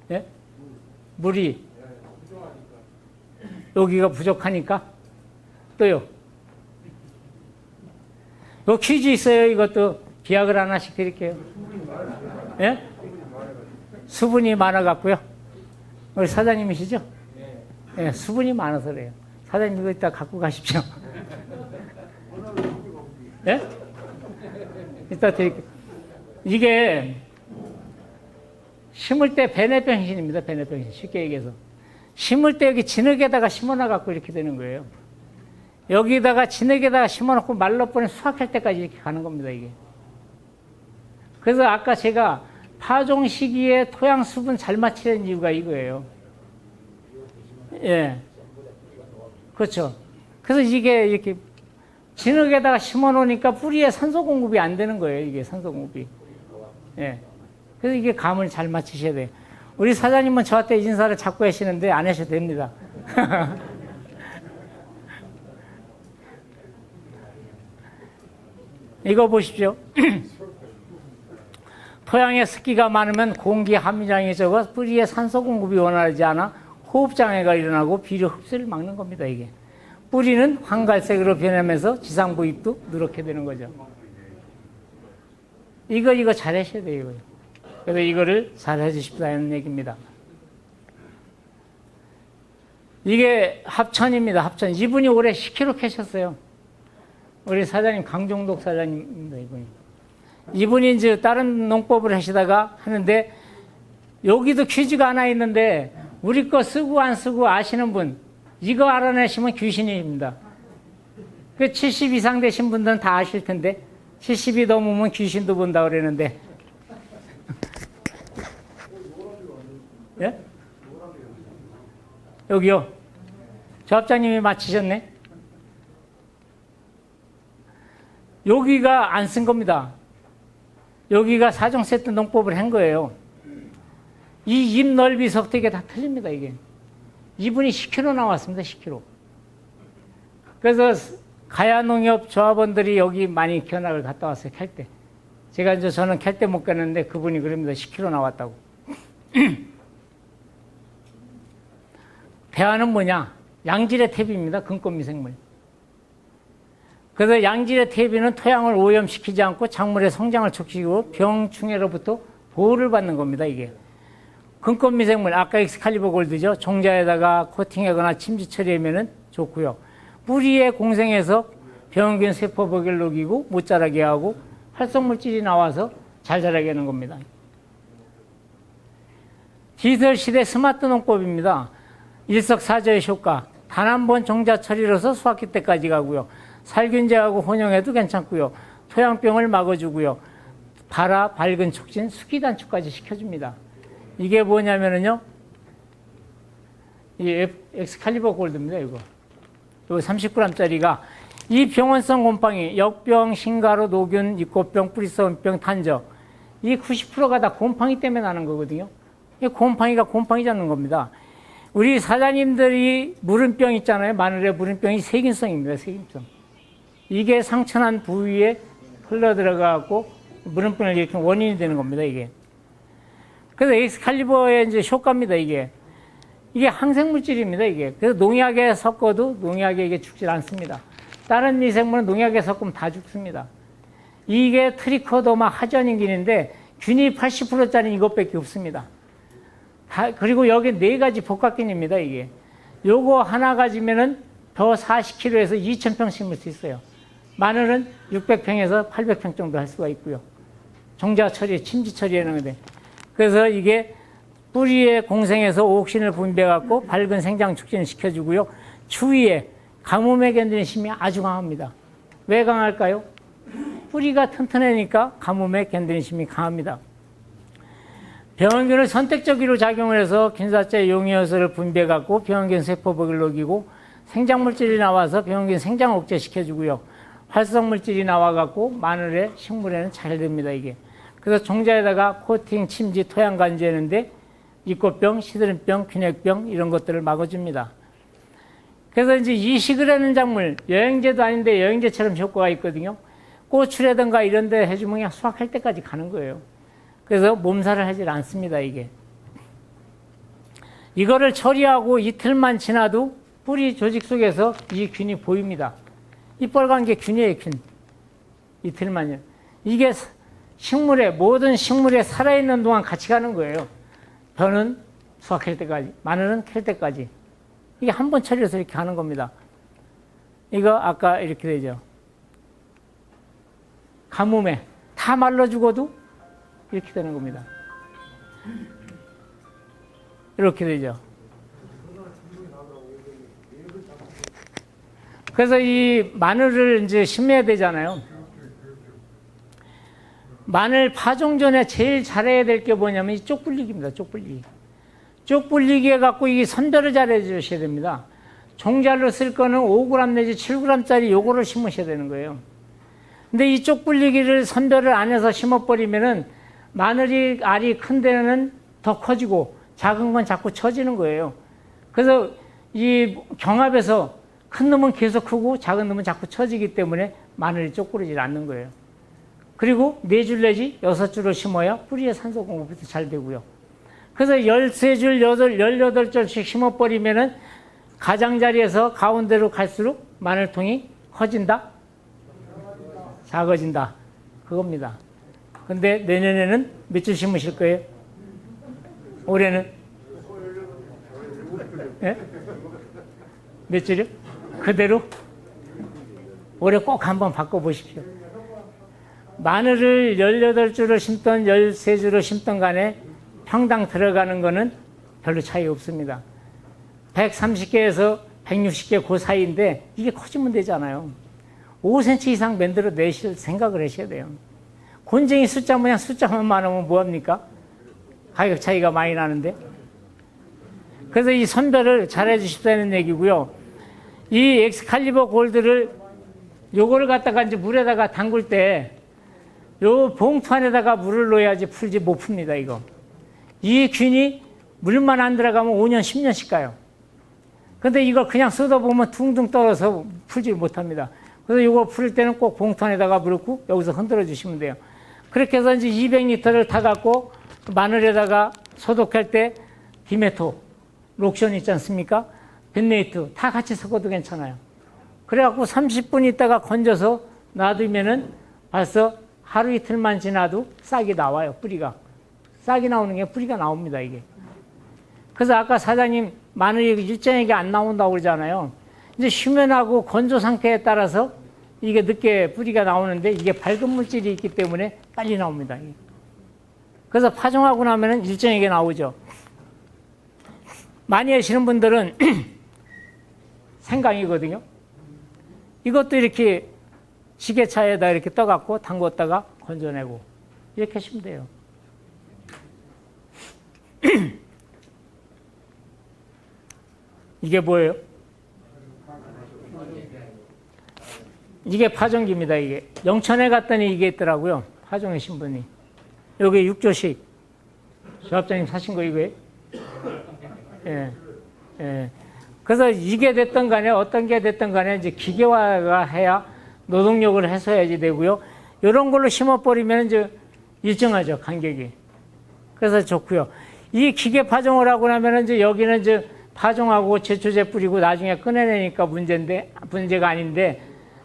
예? 물이 여기가 부족하니까? 또요? 요 퀴즈 있어요. 이것도 비약을 하나씩 드릴게요. 예? 수분이 많아갖고요. 우리 사장님이시죠? 예, 수분이 많아서 그래요. 사장님 이거 이따 갖고 가십시오. 예? 이따 드릴게요. 이게 심을 때 베네병신입니다. 베네병신. 쉽게 얘기해서. 심을 때 여기 진흙에다가 심어놔갖고 이렇게 되는 거예요. 여기다가 진흙에다가 심어놓고 말로버린 수확할 때까지 이렇게 가는 겁니다, 이게. 그래서 아까 제가 파종 시기에 토양 수분 잘 맞추는 이유가 이거예요. 예. 그렇죠. 그래서 이게 이렇게 진흙에다가 심어 놓으니까 뿌리에 산소 공급이 안 되는 거예요, 이게 산소 공급이. 예. 그래서 이게 감을 잘 맞추셔야 돼요. 우리 사장님은 저한테 인사를 자꾸 하시는데 안 하셔도 됩니다. 이거 보십시오. 토양에 습기가 많으면 공기 함유량이 적어 뿌리에 산소 공급이 원활하지 않아 호흡장애가 일어나고 비료 흡수를 막는 겁니다, 이게. 뿌리는 황갈색으로 변하면서 지상부입도 누렇게 되는 거죠. 이거 잘 하셔야 돼요. 이거. 그래서 이거를 잘 해주십사는 얘기입니다. 이게 합천입니다. 합천. 이분이 올해 10kg 캐셨어요. 우리 사장님 강종덕 사장님입니다. 이분이 이제 다른 농법을 하시다가 하는데 여기도 퀴즈가 하나 있는데 우리 거 쓰고 안 쓰고 아시는 분 이거 알아내시면 귀신입니다. 그 70 이상 되신 분들은 다 아실 텐데 70이 넘으면 귀신도 본다 그러는데 예? 여기요. 조합장님이 맞히셨네. 여기가 안 쓴 겁니다. 여기가 사종 세트 농법을 한 거예요. 이 잎 넓이서부터 이게 다 틀립니다, 이게. 이분이 10kg 나왔습니다, 10kg. 그래서 가야농협 조합원들이 여기 많이 견학을 갔다 왔어요, 캘 때. 제가 이제 저는 캘 때 못 갔는데 그분이 그럽니다, 10kg 나왔다고. 배화는 뭐냐? 양질의 탭입니다, 근권미생물. 그래서 양질의 탭이는 토양을 오염시키지 않고 작물의 성장을 촉진시키고 병충해로부터 보호를 받는 겁니다, 이게. 근권미생물, 아까 엑스칼리버 골드죠. 종자에다가 코팅하거나 침지 처리하면 좋고요. 뿌리에 공생해서 병균 세포벽을 녹이고 못 자라게 하고 활성물질이 나와서 잘 자라게 하는 겁니다. 디지털 시대 스마트 농법입니다. 일석사조의 효과. 단 한 번 종자 처리로서 수확기 때까지 가고요. 살균제하고 혼용해도 괜찮고요. 토양병을 막아주고요. 발화, 발근 촉진, 수기 단축까지 시켜줍니다. 이게 뭐냐면은요, 이 엑스칼리버 골드입니다, 이거. 이거 30g짜리가 이 병원성 곰팡이, 역병, 신가루, 노균, 입꽃병, 뿌리썩은병, 탄저. 이 90%가 다 곰팡이 때문에 나는 거거든요. 이 곰팡이가 곰팡이 잡는 겁니다. 우리 사장님들이 물음병 있잖아요. 마늘에 물음병이 세균성입니다, 세균성. 이게 상처난 부위에 흘러 들어가고 물음병을 일으키는 원인이 되는 겁니다, 이게. 그래서 엑스칼리버의 이제 효과입니다, 이게. 이게 항생물질입니다, 이게. 그래서 농약에 섞어도 농약에 이게 죽질 않습니다. 다른 미생물은 농약에 섞으면 다 죽습니다. 이게 트리코더마 하전인균인데 균이 80%짜리 이것밖에 없습니다. 그리고 여기 4가지 복합균입니다, 이게. 요거 하나 가지면은 더 40kg에서 2000평 심을 수 있어요. 마늘은 600평에서 800평 정도 할 수가 있고요. 종자 처리, 침지 처리하는 건데. 그래서 이게 뿌리에 공생해서 옥신을 분비해갖고 밝은 생장 촉진을 시켜주고요. 추위에 가뭄에 견디는 힘이 아주 강합니다. 왜 강할까요? 뿌리가 튼튼하니까 가뭄에 견디는 힘이 강합니다. 병원균을 선택적으로 작용을 해서 균사체 용이효소를 분비해갖고 병원균 세포벽을 녹이고 생장물질이 나와서 병원균 생장 억제시켜주고요. 활성물질이 나와갖고 마늘에 식물에는 잘 됩니다, 이게. 그래서 종자에다가 코팅, 침지, 토양 간주했는데 입꽃병, 시드름병, 균핵병 이런 것들을 막아줍니다. 그래서 이제 이식을 하는 작물, 여행제도 아닌데 여행제처럼 효과가 있거든요. 고추라든가 이런 데 해주면 그냥 수확할 때까지 가는 거예요. 그래서 몸살을 하질 않습니다, 이게. 이거를 처리하고 이틀만 지나도 뿌리 조직 속에서 이 균이 보입니다. 이 빨간 게 균이에요, 균. 이틀만요. 이게 식물에, 모든 식물에 살아있는 동안 같이 가는 거예요. 벼는 수확할 때까지, 마늘은 캘 때까지. 이게 한 번 처리해서 이렇게 하는 겁니다. 이거 아까 이렇게 되죠. 가뭄에 다 말라 죽어도 이렇게 되는 겁니다. 이렇게 되죠. 그래서 이 마늘을 이제 심어야 되잖아요. 마늘 파종 전에 제일 잘해야 될 게 뭐냐면 이 쪽불리기입니다. 쪽불리기. 쪽불리기 해갖고 이 선별을 잘 해주셔야 됩니다. 종자로 쓸 거는 5g 내지 7g짜리 요거를 심으셔야 되는 거예요. 근데 이 쪽불리기를 선별을 안 해서 심어버리면은 마늘이 알이 큰 데는 더 커지고 작은 건 자꾸 처지는 거예요. 그래서 이 경합에서 큰 놈은 계속 크고 작은 놈은 자꾸 처지기 때문에 마늘이 쪽부러지지 않는 거예요. 그리고 4줄 내지 6줄을 심어야 뿌리에 산소 공급이 잘 되고요. 그래서 13줄, 18줄씩 심어버리면은 가장자리에서 가운데로 갈수록 마늘통이 커진다? 작아진다. 그겁니다. 근데 내년에는 며칠 심으실 거예요? 올해는? 예? 며칠이요? 그대로? 올해 꼭 한번 바꿔보십시오. 마늘을 18주를 심던 13주를 심던 간에 평당 들어가는 거는 별로 차이 없습니다. 130개에서 160개 그 사이인데 이게 커지면 되잖아요. 5cm 이상 만들어 내실 생각을 하셔야 돼요. 곤쟁이 숫자 모양 숫자만 많으면 뭐합니까? 가격 차이가 많이 나는데. 그래서 이 선별을 잘 해주십사는 얘기고요. 이 엑스칼리버 골드를 요거를 갖다가 이제 물에다가 담글 때 요 봉투 안에다가 물을 넣어야지 풀지 못 풉니다, 이거. 이 균이 물만 안 들어가면 5년, 10년씩 가요. 근데 이걸 그냥 쏟아보면 둥둥 떨어서 풀지 못합니다. 그래서 이거 풀 때는 꼭 봉투 안에다가 물을 고 여기서 흔들어 주시면 돼요. 그렇게 해서 이제 200리터를 타갖고 마늘에다가 소독할 때 디메토, 록션 있지 않습니까? 벤네이트 다 같이 섞어도 괜찮아요. 그래갖고 30분 있다가 건져서 놔두면은 벌써 하루 이틀만 지나도 싹이 나와요, 뿌리가. 싹이 나오는 게 뿌리가 나옵니다, 이게. 그래서 아까 사장님 마늘이 일정하게 안 나온다고 그러잖아요. 이제 휴면하고 건조 상태에 따라서 이게 늦게 뿌리가 나오는데 이게 밝은 물질이 있기 때문에 빨리 나옵니다. 그래서 파종하고 나면은 일정하게 나오죠. 많이 하시는 분들은 생강이거든요. 이것도 이렇게 시계차에다 이렇게 떠갖고 담궜다가 건져내고 이렇게 하시면 돼요. 이게 뭐예요? 이게 파종기입니다. 이게 영천에 갔더니 이게 있더라고요. 파종하신 분이. 여기 6조씩 조합장님 사신 거 이거예요? 예. 예. 그래서 이게 됐던 간에 어떤 게 됐던 간에 이제 기계화가 해야 노동력을 해소해야지 되고요. 이런 걸로 심어버리면 이제 일정하죠, 간격이. 그래서 좋고요. 이 기계 파종을 하고 나면 이제 여기는 이제 파종하고 제초제 뿌리고 나중에 꺼내내니까 문제가 아닌데,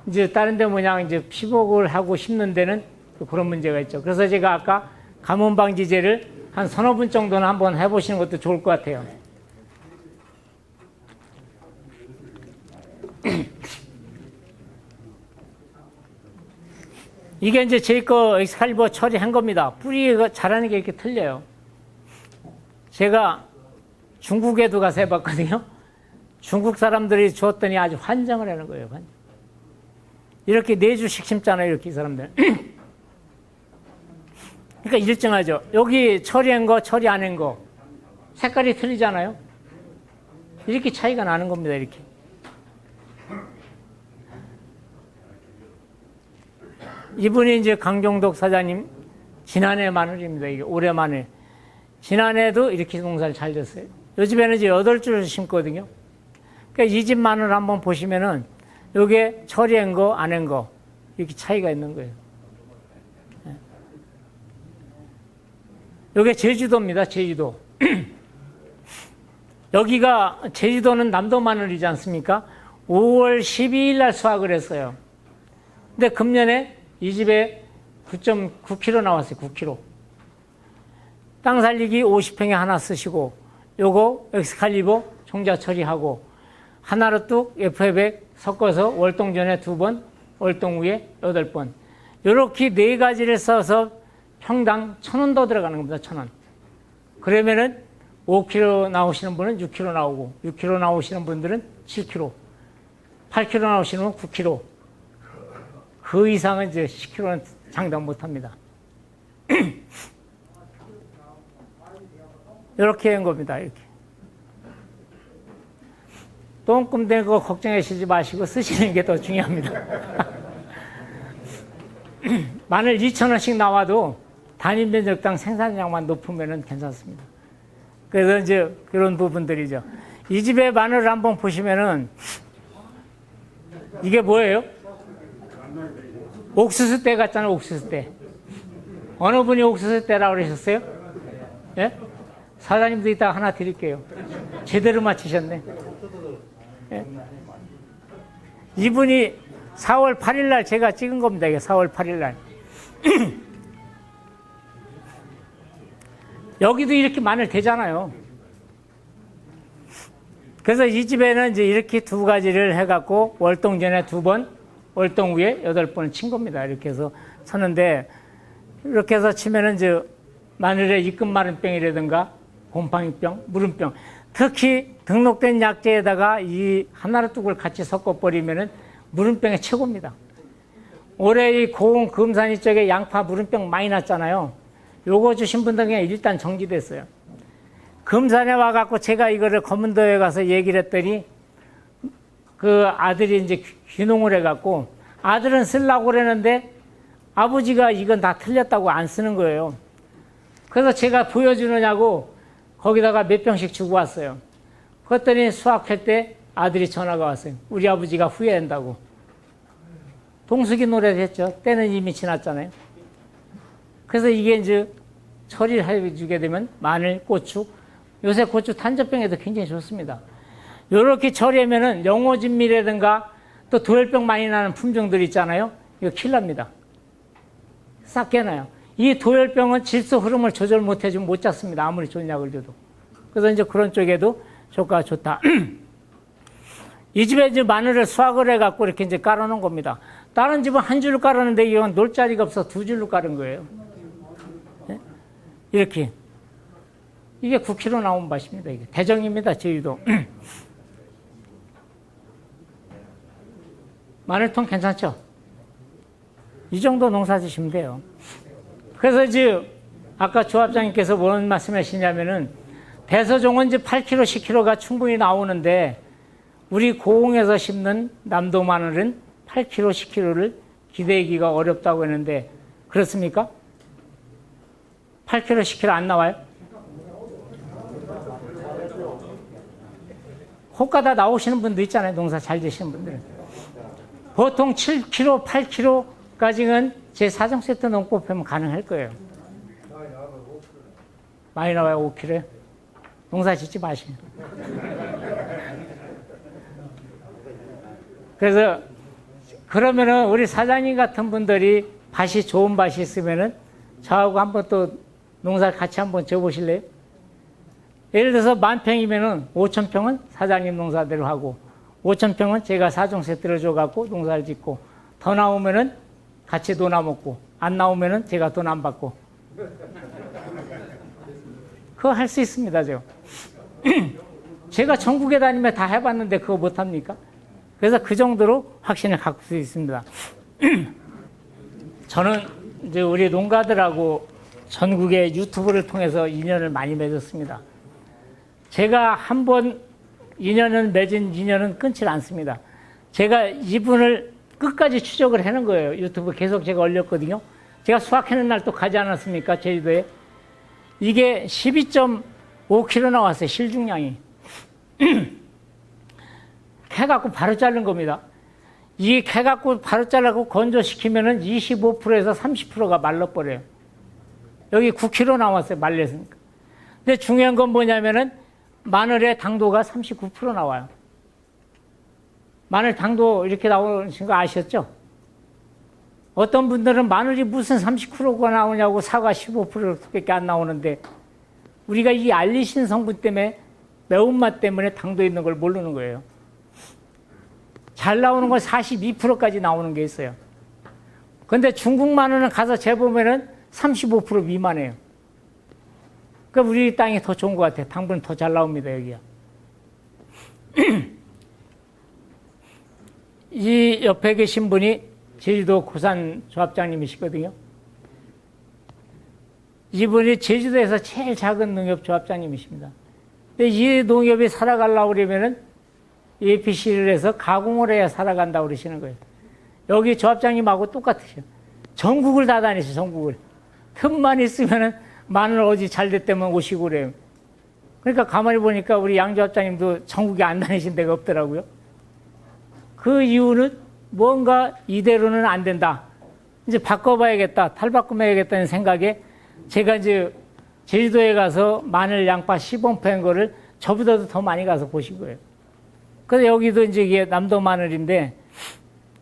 이제 다른 데 뭐냐, 이제 피복을 하고 심는 데는 그런 문제가 있죠. 그래서 제가 아까 가뭄방지제를 한 서너 분 정도는 한번 해보시는 것도 좋을 것 같아요. 이게 이제 제 거 엑스칼리버 처리한 겁니다. 뿌리가 자라는 게 이렇게 틀려요. 제가 중국에도 가서 해봤거든요. 중국 사람들이 줬더니 아주 환장을 하는 거예요. 환장. 이렇게 4주씩 심잖아요, 이렇게 이 사람들. 그러니까 일정하죠. 여기 처리한 거, 처리 안 한 거. 색깔이 틀리잖아요. 이렇게 차이가 나는 겁니다, 이렇게. 이분이 이제 강종덕 사장님, 지난해 마늘입니다, 이게. 올해 마늘. 지난해도 이렇게 농사를 잘 됐어요. 요 집에는 이제 8주를 심거든요. 그러니까 이 집 마늘 한번 보시면은, 요게 처리한 거, 안 한 거, 이렇게 차이가 있는 거예요. 요게 제주도입니다, 제주도. 여기가, 제주도는 남도 마늘이지 않습니까? 5월 12일 날 수확을 했어요. 근데 금년에 이 집에 9.9kg 나왔어요, 9kg. 땅 살리기 50평에 하나 쓰시고, 요거 엑스칼리버 종자 처리하고, 하나로 뚝 F100 섞어서 월동 전에 2번, 월동 후에 8번. 요렇게 4가지를 써서 평당 1,000원 더 들어가는 겁니다, 1,000원. 그러면은 5kg 나오시는 분은 6kg 나오고, 6kg 나오시는 분들은 7kg, 8kg 나오시는 분은 9kg. 그 이상은 이제 10kg는 장담 못 합니다. 이렇게 한 겁니다, 이렇게. 똥꿈 된 거 걱정하시지 마시고 쓰시는 게 더 중요합니다. 마늘 2,000원씩 나와도 단위 면적당 생산량만 높으면 괜찮습니다. 그래서 이제 그런 부분들이죠. 이 집의 마늘을 한번 보시면은 이게 뭐예요? 옥수수 때 같잖아요, 옥수수 때. 어느 분이 옥수수 때라고 그러셨어요? 예? 사장님도 이따 하나 드릴게요. 제대로 맞히셨네. 예? 이분이 4월 8일 날 제가 찍은 겁니다. 이게 4월 8일 날. 여기도 이렇게 마늘 되잖아요. 그래서 이 집에는 이제 이렇게 두 가지를 해갖고 월동 전에 2번, 월동 후에 8번을 친 겁니다. 이렇게 해서 쳤는데, 이렇게 해서 치면은 이제 마늘에 입금마른병이라든가 곰팡이병, 무름병, 특히 등록된 약재에다가 이 하나로 뚝을 같이 섞어버리면은 무름병이 최고입니다. 올해 이 고흥 금산이 쪽에 양파 무름병 많이 났잖아요. 요거 주신 분들 그냥 일단 정지됐어요. 금산에 와갖고 제가 이거를 검은도에 가서 얘기를 했더니 그 아들이 이제 귀농을 해갖고 아들은 쓰려고 그랬는데 아버지가 이건 다 틀렸다고 안 쓰는 거예요. 그래서 제가 보여주느냐고 거기다가 몇 병씩 주고 왔어요. 그랬더니 수확할 때 아들이 전화가 왔어요. 우리 아버지가 후회한다고. 동숙이 노래를 했죠. 때는 이미 지났잖아요. 그래서 이게 이제 처리를 해주게 되면 마늘, 고추, 요새 고추 탄저병에도 굉장히 좋습니다. 요렇게 처리하면은 영호진미라든가 또 도열병 많이 나는 품종들 있잖아요. 이거 큰일 납니다. 싹 깨나요. 이 도열병은 질소 흐름을 조절 못 해주면 못 잡습니다. 아무리 좋은 약을 줘도. 그래서 이제 그런 쪽에도 효과가 좋다. 이 집에 이제 마늘을 수확을 해갖고 이렇게 이제 깔아놓은 겁니다. 다른 집은 한 줄로 깔았는데 이건 놀 자리가 없어 2줄로 깔은 거예요. 네? 이렇게. 이게 9kg 나온 밭입니다. 이게 대정입니다. 제주도. 마늘통 괜찮죠? 이 정도 농사 지시면 돼요. 그래서 이제 아까 조합장님께서 뭔 말씀 하시냐면은 대서종은 이제 8kg, 10kg가 충분히 나오는데 우리 고흥에서 심는 남도 마늘은 8kg, 10kg를 기대기가 어렵다고 했는데 그렇습니까? 8kg, 10kg 안 나와요? 호가다 나오시는 분도 있잖아요. 농사 잘 되시는 분들은. 보통 7kg, 8kg까지는 제 사정 세트 농법 하면 가능할 거예요. 많이 나와요, 5kg에? 농사 짓지 마시고. 그래서, 그러면은 우리 사장님 같은 분들이 밭이 좋은 밭이 있으면은 저하고 한번 또 농사를 같이 한번 져보실래요? 예를 들어서 10,000평이면은 5,000평은 사장님 농사대로 하고 5,000평은 제가 사종 세트를 줘갖고 농사를 짓고 더 나오면은 같이 돈 나먹고 안 나오면은 제가 돈 안 받고 그거 할 수 있습니다. 제가 전국에 다니며 다 해봤는데 그거 못합니까? 그래서 그 정도로 확신을 갖고 수 있습니다. 저는 이제 우리 농가들하고 전국의 유튜브를 통해서 인연을 많이 맺었습니다. 제가 한번 인연을 맺은 인연은 끊질 않습니다. 제가 이분을 끝까지 추적을 해는 거예요. 유튜브 계속 제가 올렸거든요. 제가 수확하는 날 또 가지 않았습니까? 제주도에. 이게 12.5kg 나왔어요. 실중량이. 캐갖고 바로 자른 겁니다. 이 캐갖고 바로 잘라고 건조시키면은 25%에서 30%가 말라버려요. 여기 9kg 나왔어요. 말렸으니까. 근데 중요한 건 뭐냐면은 마늘의 당도가 39% 나와요. 마늘 당도 이렇게 나오는 거 아셨죠? 어떤 분들은 마늘이 무슨 30%가 나오냐고 사과 15%밖에 안 나오는데 우리가 이 알리신 성분 때문에 매운맛 때문에 당도 있는 걸 모르는 거예요. 잘 나오는 건 42%까지 나오는 게 있어요. 근데 중국 마늘은 가서 재보면은 35% 미만이에요. 그러니까 우리 땅이 더 좋은 것 같아요. 당분은 더 잘 나옵니다, 여기가. 이 옆에 계신 분이 제주도 고산 조합장님이시거든요. 이분이 제주도에서 제일 작은 농협 조합장님이십니다. 근데 이 농협이 살아가려고 그러면은 APC를 해서 가공을 해야 살아간다고 그러시는 거예요. 여기 조합장님하고 똑같으셔. 전국을 다 다니셔, 전국을. 틈만 있으면은 마늘 어디 잘 됐다면 오시고 그래요. 그러니까 가만히 보니까 우리 양 조합장님도 전국에 안 다니신 데가 없더라고요. 그 이유는 뭔가 이대로는 안 된다. 이제 바꿔봐야겠다. 탈바꿈해야겠다는 생각에 제가 이제 제주도에 가서 마늘, 양파 시범표한 거를 저보다도 더 많이 가서 보신 거예요. 그래서 여기도 이제 이게 남도 마늘인데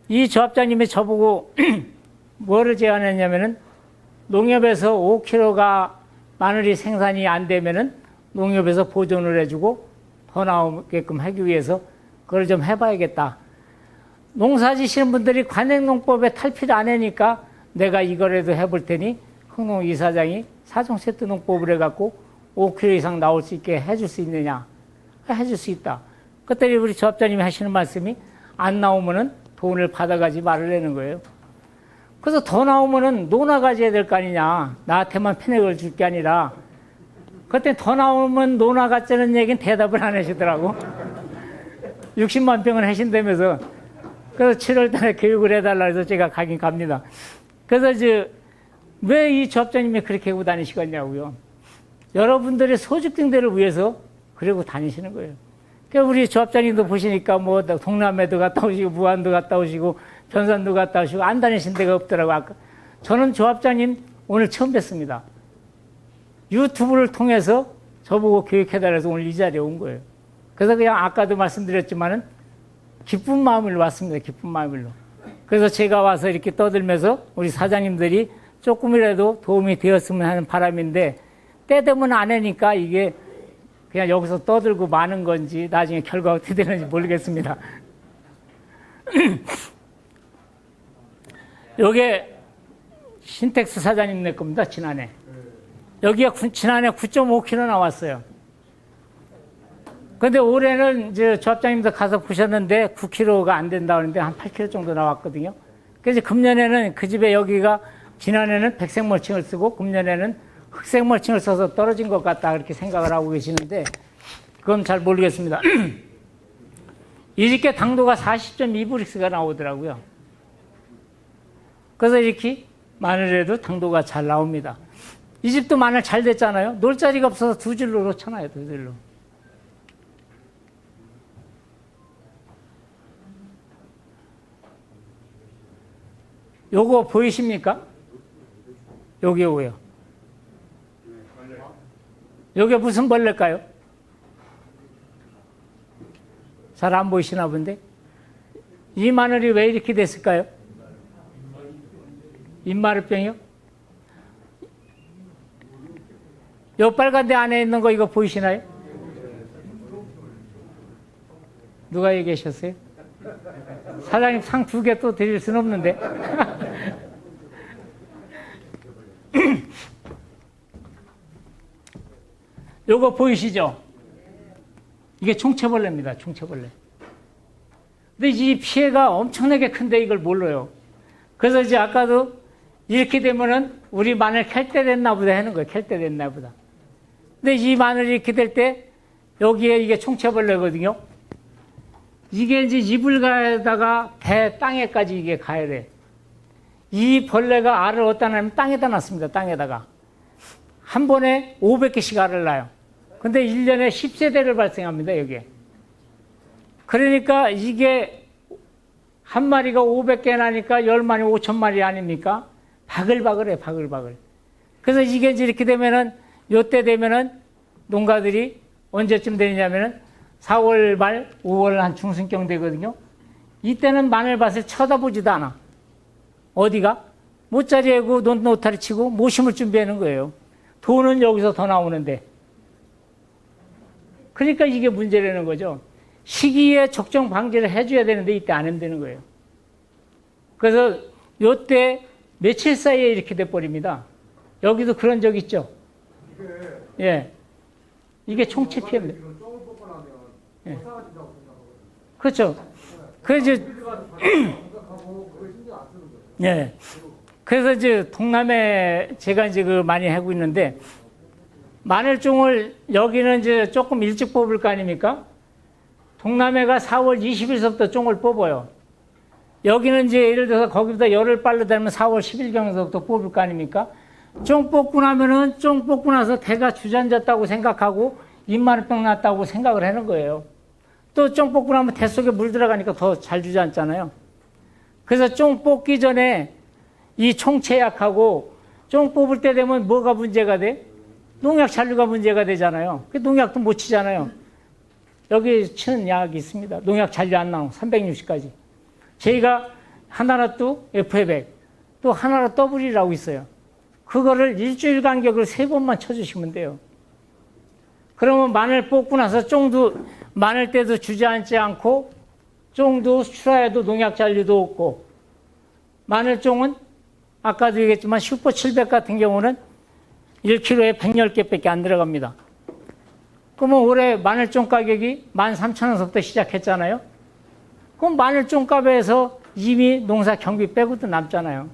이 조합장님이 저보고 뭐를 제안했냐면은 농협에서 5kg가 마늘이 생산이 안 되면은 농협에서 보존을 해주고 더 나오게끔 하기 위해서 그걸 좀 해봐야겠다. 농사 지시는 분들이 관행농법에 탈피를 안 하니까 내가 이거라도 해볼 테니 흥농 이사장이 사종 세트 농법을 해갖고 5kg 이상 나올 수 있게 해줄 수 있느냐? 해줄 수 있다. 그때 우리 조합장님이 하시는 말씀이 안 나오면은 돈을 받아가지 말으라는 거예요. 그래서 더 나오면은 노나 가져야 될 거 아니냐. 나한테만 패넥을 줄 게 아니라. 그때 더 나오면 노나 갖자는 얘기는 대답을 안 하시더라고. 60만 병을 하신다면서. 그래서 7월 달에 교육을 해달라 해서 제가 가긴 갑니다. 그래서 왜 이 조합장님이 그렇게 하고 다니시겠냐고요. 여러분들의 소득등대를 위해서 그러고 다니시는 거예요. 그러니까 우리 조합장님도 보시니까 뭐 동남아도 갔다 오시고 무안도 갔다 오시고 변산도 갔다 오시고 안 다니신 데가 없더라고. 아까 저는 조합장님 오늘 처음 뵀습니다. 유튜브를 통해서 저보고 교육해달라서 오늘 이 자리에 온 거예요. 그래서 그냥 아까도 말씀드렸지만은 기쁜 마음으로 왔습니다. 기쁜 마음으로. 그래서 제가 와서 이렇게 떠들면서 우리 사장님들이 조금이라도 도움이 되었으면 하는 바람인데 때 되면 안 하니까 이게 그냥 여기서 떠들고 마는 건지 나중에 결과가 어떻게 되는지 모르겠습니다. 요게 신텍스 사장님 내 겁니다. 지난해. 여기가 지난해 9.5kg 나왔어요. 근데 올해는 이제 조합장님도 가서 보셨는데 9kg가 안 된다 하는데 한 8kg 정도 나왔거든요. 그래서 금년에는 그 집에 여기가 지난해는 백색 멀칭을 쓰고 금년에는 흑색 멀칭을 써서 떨어진 것 같다 그렇게 생각을 하고 계시는데 그건 잘 모르겠습니다. 이 집게 당도가 40.2브릭스가 나오더라고요. 그래서 이렇게 마늘에도 당도가 잘 나옵니다. 이 집도 마늘 잘 됐잖아요. 놓을 자리가 없어서 두 줄로 놓잖아요. 두 줄로. 요거 보이십니까? 요게요. 요게 무슨 벌레일까요? 잘 안 보이시나 본데? 이 마늘이 왜 이렇게 됐을까요? 입마르병이요? 요 빨간 데 안에 있는 거 이거 보이시나요? 누가 얘기하셨어요? 사장님 상 2개 또 드릴 수는 없는데. 요거 보이시죠? 이게 총체벌레입니다. 총체벌레. 근데 이 피해가 엄청나게 큰데 이걸 몰라요. 그래서 이제 아까도 이렇게 되면은 우리 마늘 캘 때 됐나 보다 하는 거예요. 캘 때 됐나 보다. 근데 이 마늘이 이렇게 될 때 여기에 이게 총체벌레거든요. 이게 이제 잎을 가다가 배 땅에까지 이게 가야 돼. 이 벌레가 알을 어디다 놔면 땅에다 놨습니다. 땅에다가. 한 번에 500개씩 알을 낳아요. 근데 1년에 10세대를 발생합니다. 여기에. 그러니까 이게 한 마리가 500개 나니까 10마리 5,000마리 아닙니까? 바글바글해, 바글바글. 그래서 이게 이제 이렇게 되면은, 요때 되면은 농가들이 언제쯤 되냐면은 4월 말, 5월 한 중순경 되거든요. 이때는 마늘밭을 쳐다보지도 않아. 어디가? 모짜리하고 노타리 치고 모심을 준비하는 거예요. 돈은 여기서 더 나오는데. 그러니까 이게 문제라는 거죠. 시기에 적정 방지를 해줘야 되는데 이때 안 한다는 거예요. 그래서 요때 며칠 사이에 이렇게 돼버립니다. 여기도 그런 적 있죠? 예. 이게 총체 피해입니다. 예. 그렇죠. 그래서 예. 그래서 이제 동남에 제가 이제 많이 하고 있는데 마늘종을 여기는 이제 조금 일찍 뽑을 거 아닙니까? 동남해가 4월 20일서부터 종을 뽑아요. 여기는 이제 예를 들어서 거기보다 열흘 빨리 되면 4월 10일경서부터 뽑을 거 아닙니까? 종 뽑고 나면은 종 뽑고 나서 대가 주저앉았다고 생각하고 입마늘병 났다고 생각을 하는 거예요. 또 종 뽑고 나면 대 속에 물 들어가니까 더 잘 주저앉잖아요. 그래서 종 뽑기 전에 이 총체약하고 종 뽑을 때 되면 뭐가 문제가 돼? 농약 잔류가 문제가 되잖아요. 그 농약도 못 치잖아요. 여기 치는 약이 있습니다. 농약 잔류 안 나오고 360까지. 저희가 하나라 또 F100, 또 하나라 W라고 있어요. 그거를 일주일 간격으로 3번만 쳐주시면 돼요. 그러면 마늘 뽑고 나서 쫑도 마늘 때도 주저앉지 않고 쫑도 출하에도 농약 잔류도 없고 마늘쫑은 아까도 얘기했지만 슈퍼 700 같은 경우는 1kg에 110개밖에 안 들어갑니다. 그러면 올해 마늘쫑 가격이 13,000원부터 시작했잖아요. 그럼 마늘쫑 값에서 이미 농사 경비 빼고도 남잖아요.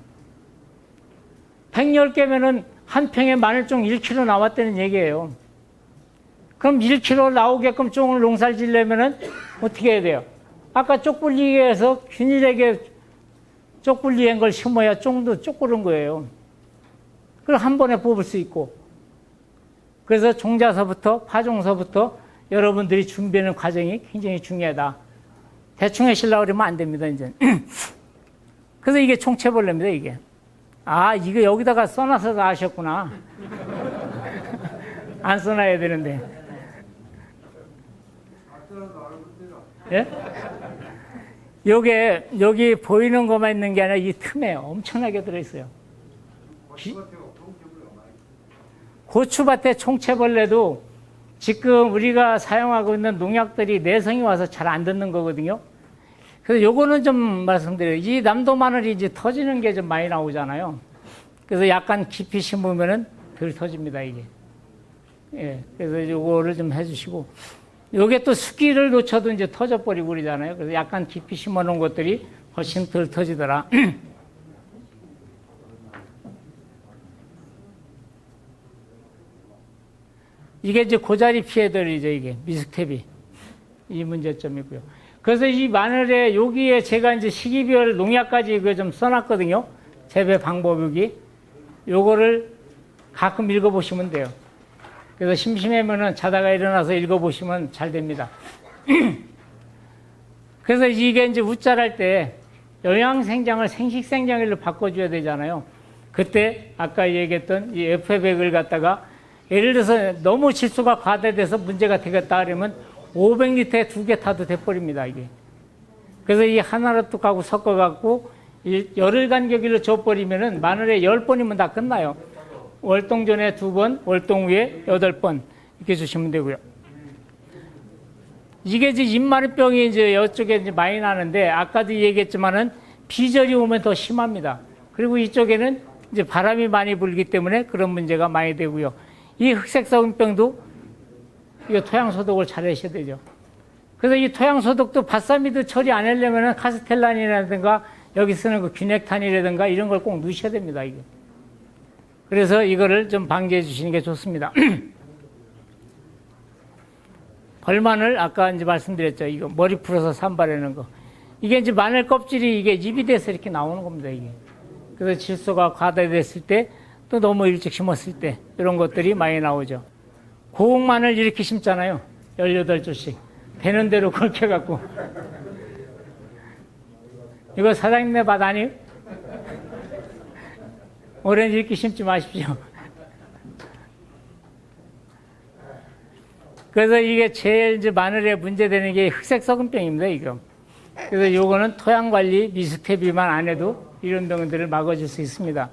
110개면은 한 평에 마늘쫑 1kg 나왔다는 얘기예요. 그럼 1kg 나오게끔 쫑을 농사를 지려면은 어떻게 해야 돼요? 아까 쪽불리기에서 균일하게 쪽불리한 걸 심어야 쫑도 쪼그른 거예요. 그걸 한 번에 뽑을 수 있고. 그래서 종자서부터 파종서부터 여러분들이 준비하는 과정이 굉장히 중요하다. 대충 하시려고 그러면 안 됩니다, 이제. 그래서 이게 총체벌레입니다, 이게. 아, 이거 여기다가 써놔서 다 아셨구나. 안 써놔야 되는데. 예? 여기 보이는 것만 있는 게 아니라 이 틈에 엄청나게 들어있어요. 고추밭의 총체벌레도 지금 우리가 사용하고 있는 농약들이 내성이 와서 잘 안 듣는 거거든요. 그래서 요거는 좀 말씀드려요. 이 남도 마늘이 이제 터지는 게 좀 많이 나오잖아요. 그래서 약간 깊이 심으면은 덜 터집니다, 이게. 예. 그래서 요거를 좀 해주시고. 요게 또 습기를 놓쳐도 이제 터져버리고 그러잖아요. 그래서 약간 깊이 심어 놓은 것들이 훨씬 덜 터지더라. 이게 이제 고자리 피해들이죠, 이게. 미스텝이. 이 문제점이고요. 그래서 이 마늘에 여기에 제가 이제 시기별 농약까지 이거 좀 써놨거든요. 재배 방법 여기. 요거를 가끔 읽어보시면 돼요. 그래서 심심하면은 자다가 일어나서 읽어보시면 잘 됩니다. 그래서 이게 이제 웃자랄 때 영양생장을 생식생장일로 바꿔줘야 되잖아요. 그때 아까 얘기했던 이 F100을 갖다가 예를 들어서 너무 질소가 과다돼서 문제가 되겠다 그러면 500리터에 2개 타도 돼버립니다, 이게. 그래서 이 하나로 뚝하고 섞어갖고 열흘 간격으로 줘버리면은 마늘에 10번이면 다 끝나요. 월동 전에 2번, 월동 후에 8번 이렇게 주시면 되고요. 이게 이제 입마르병이 이제 이쪽에 이제 많이 나는데 아까도 얘기했지만은 비절이 오면 더 심합니다. 그리고 이쪽에는 이제 바람이 많이 불기 때문에 그런 문제가 많이 되고요. 이 흑색성병도 이거 토양 소독을 잘 하셔야 되죠. 그래서 이 토양 소독도 바사미드 처리 안 하려면은 카스텔란이라든가 여기 쓰는 그 균핵탄이라든가 이런 걸 꼭 넣으셔야 됩니다, 이게. 그래서 이거를 좀 방지해 주시는 게 좋습니다. 벌마늘 아까 이제 말씀드렸죠. 이거 머리 풀어서 산발하는 거. 이게 이제 마늘 껍질이 이게 입이 돼서 이렇게 나오는 겁니다, 이게. 그래서 질소가 과다됐을 때 또 너무 일찍 심었을 때 이런 것들이 많이 나오죠. 고옥마늘 이렇게 심잖아요. 18줄씩. 되는 대로 그렇게 해갖고. 이거 사장님네 밭 아니에요? 올해는 이렇게 심지 마십시오. 그래서 이게 제일 이제 마늘에 문제되는 게 흑색 썩은병입니다, 이거. 그래서 요거는 토양 관리 미스테비만 안 해도 이런 병들을 막아줄 수 있습니다.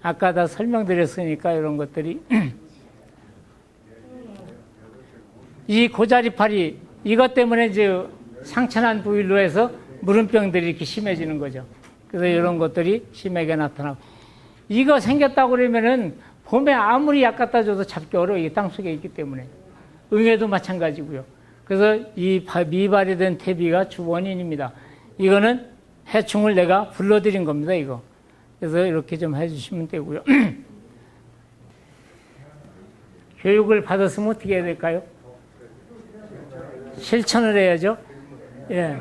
아까 다 설명드렸으니까 이런 것들이. 이 고자리파리, 이것 때문에 이제 상처난 부위로 해서 물음병들이 이렇게 심해지는 거죠. 그래서 이런 것들이 심하게 나타나고. 이거 생겼다고 그러면은 봄에 아무리 약 갖다 줘도 잡기 어려워요. 이게 땅속에 있기 때문에. 응애도 마찬가지고요. 그래서 이 미발이 된 퇴비가 주 원인입니다. 이거는 해충을 내가 불러들인 겁니다, 이거. 그래서 이렇게 좀 해주시면 되고요. 교육을 받았으면 어떻게 해야 될까요? 실천을 해야죠. 예.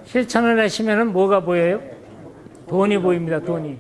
실천을 하시면은 뭐가 보여요? 돈이 보입니다, 돈이.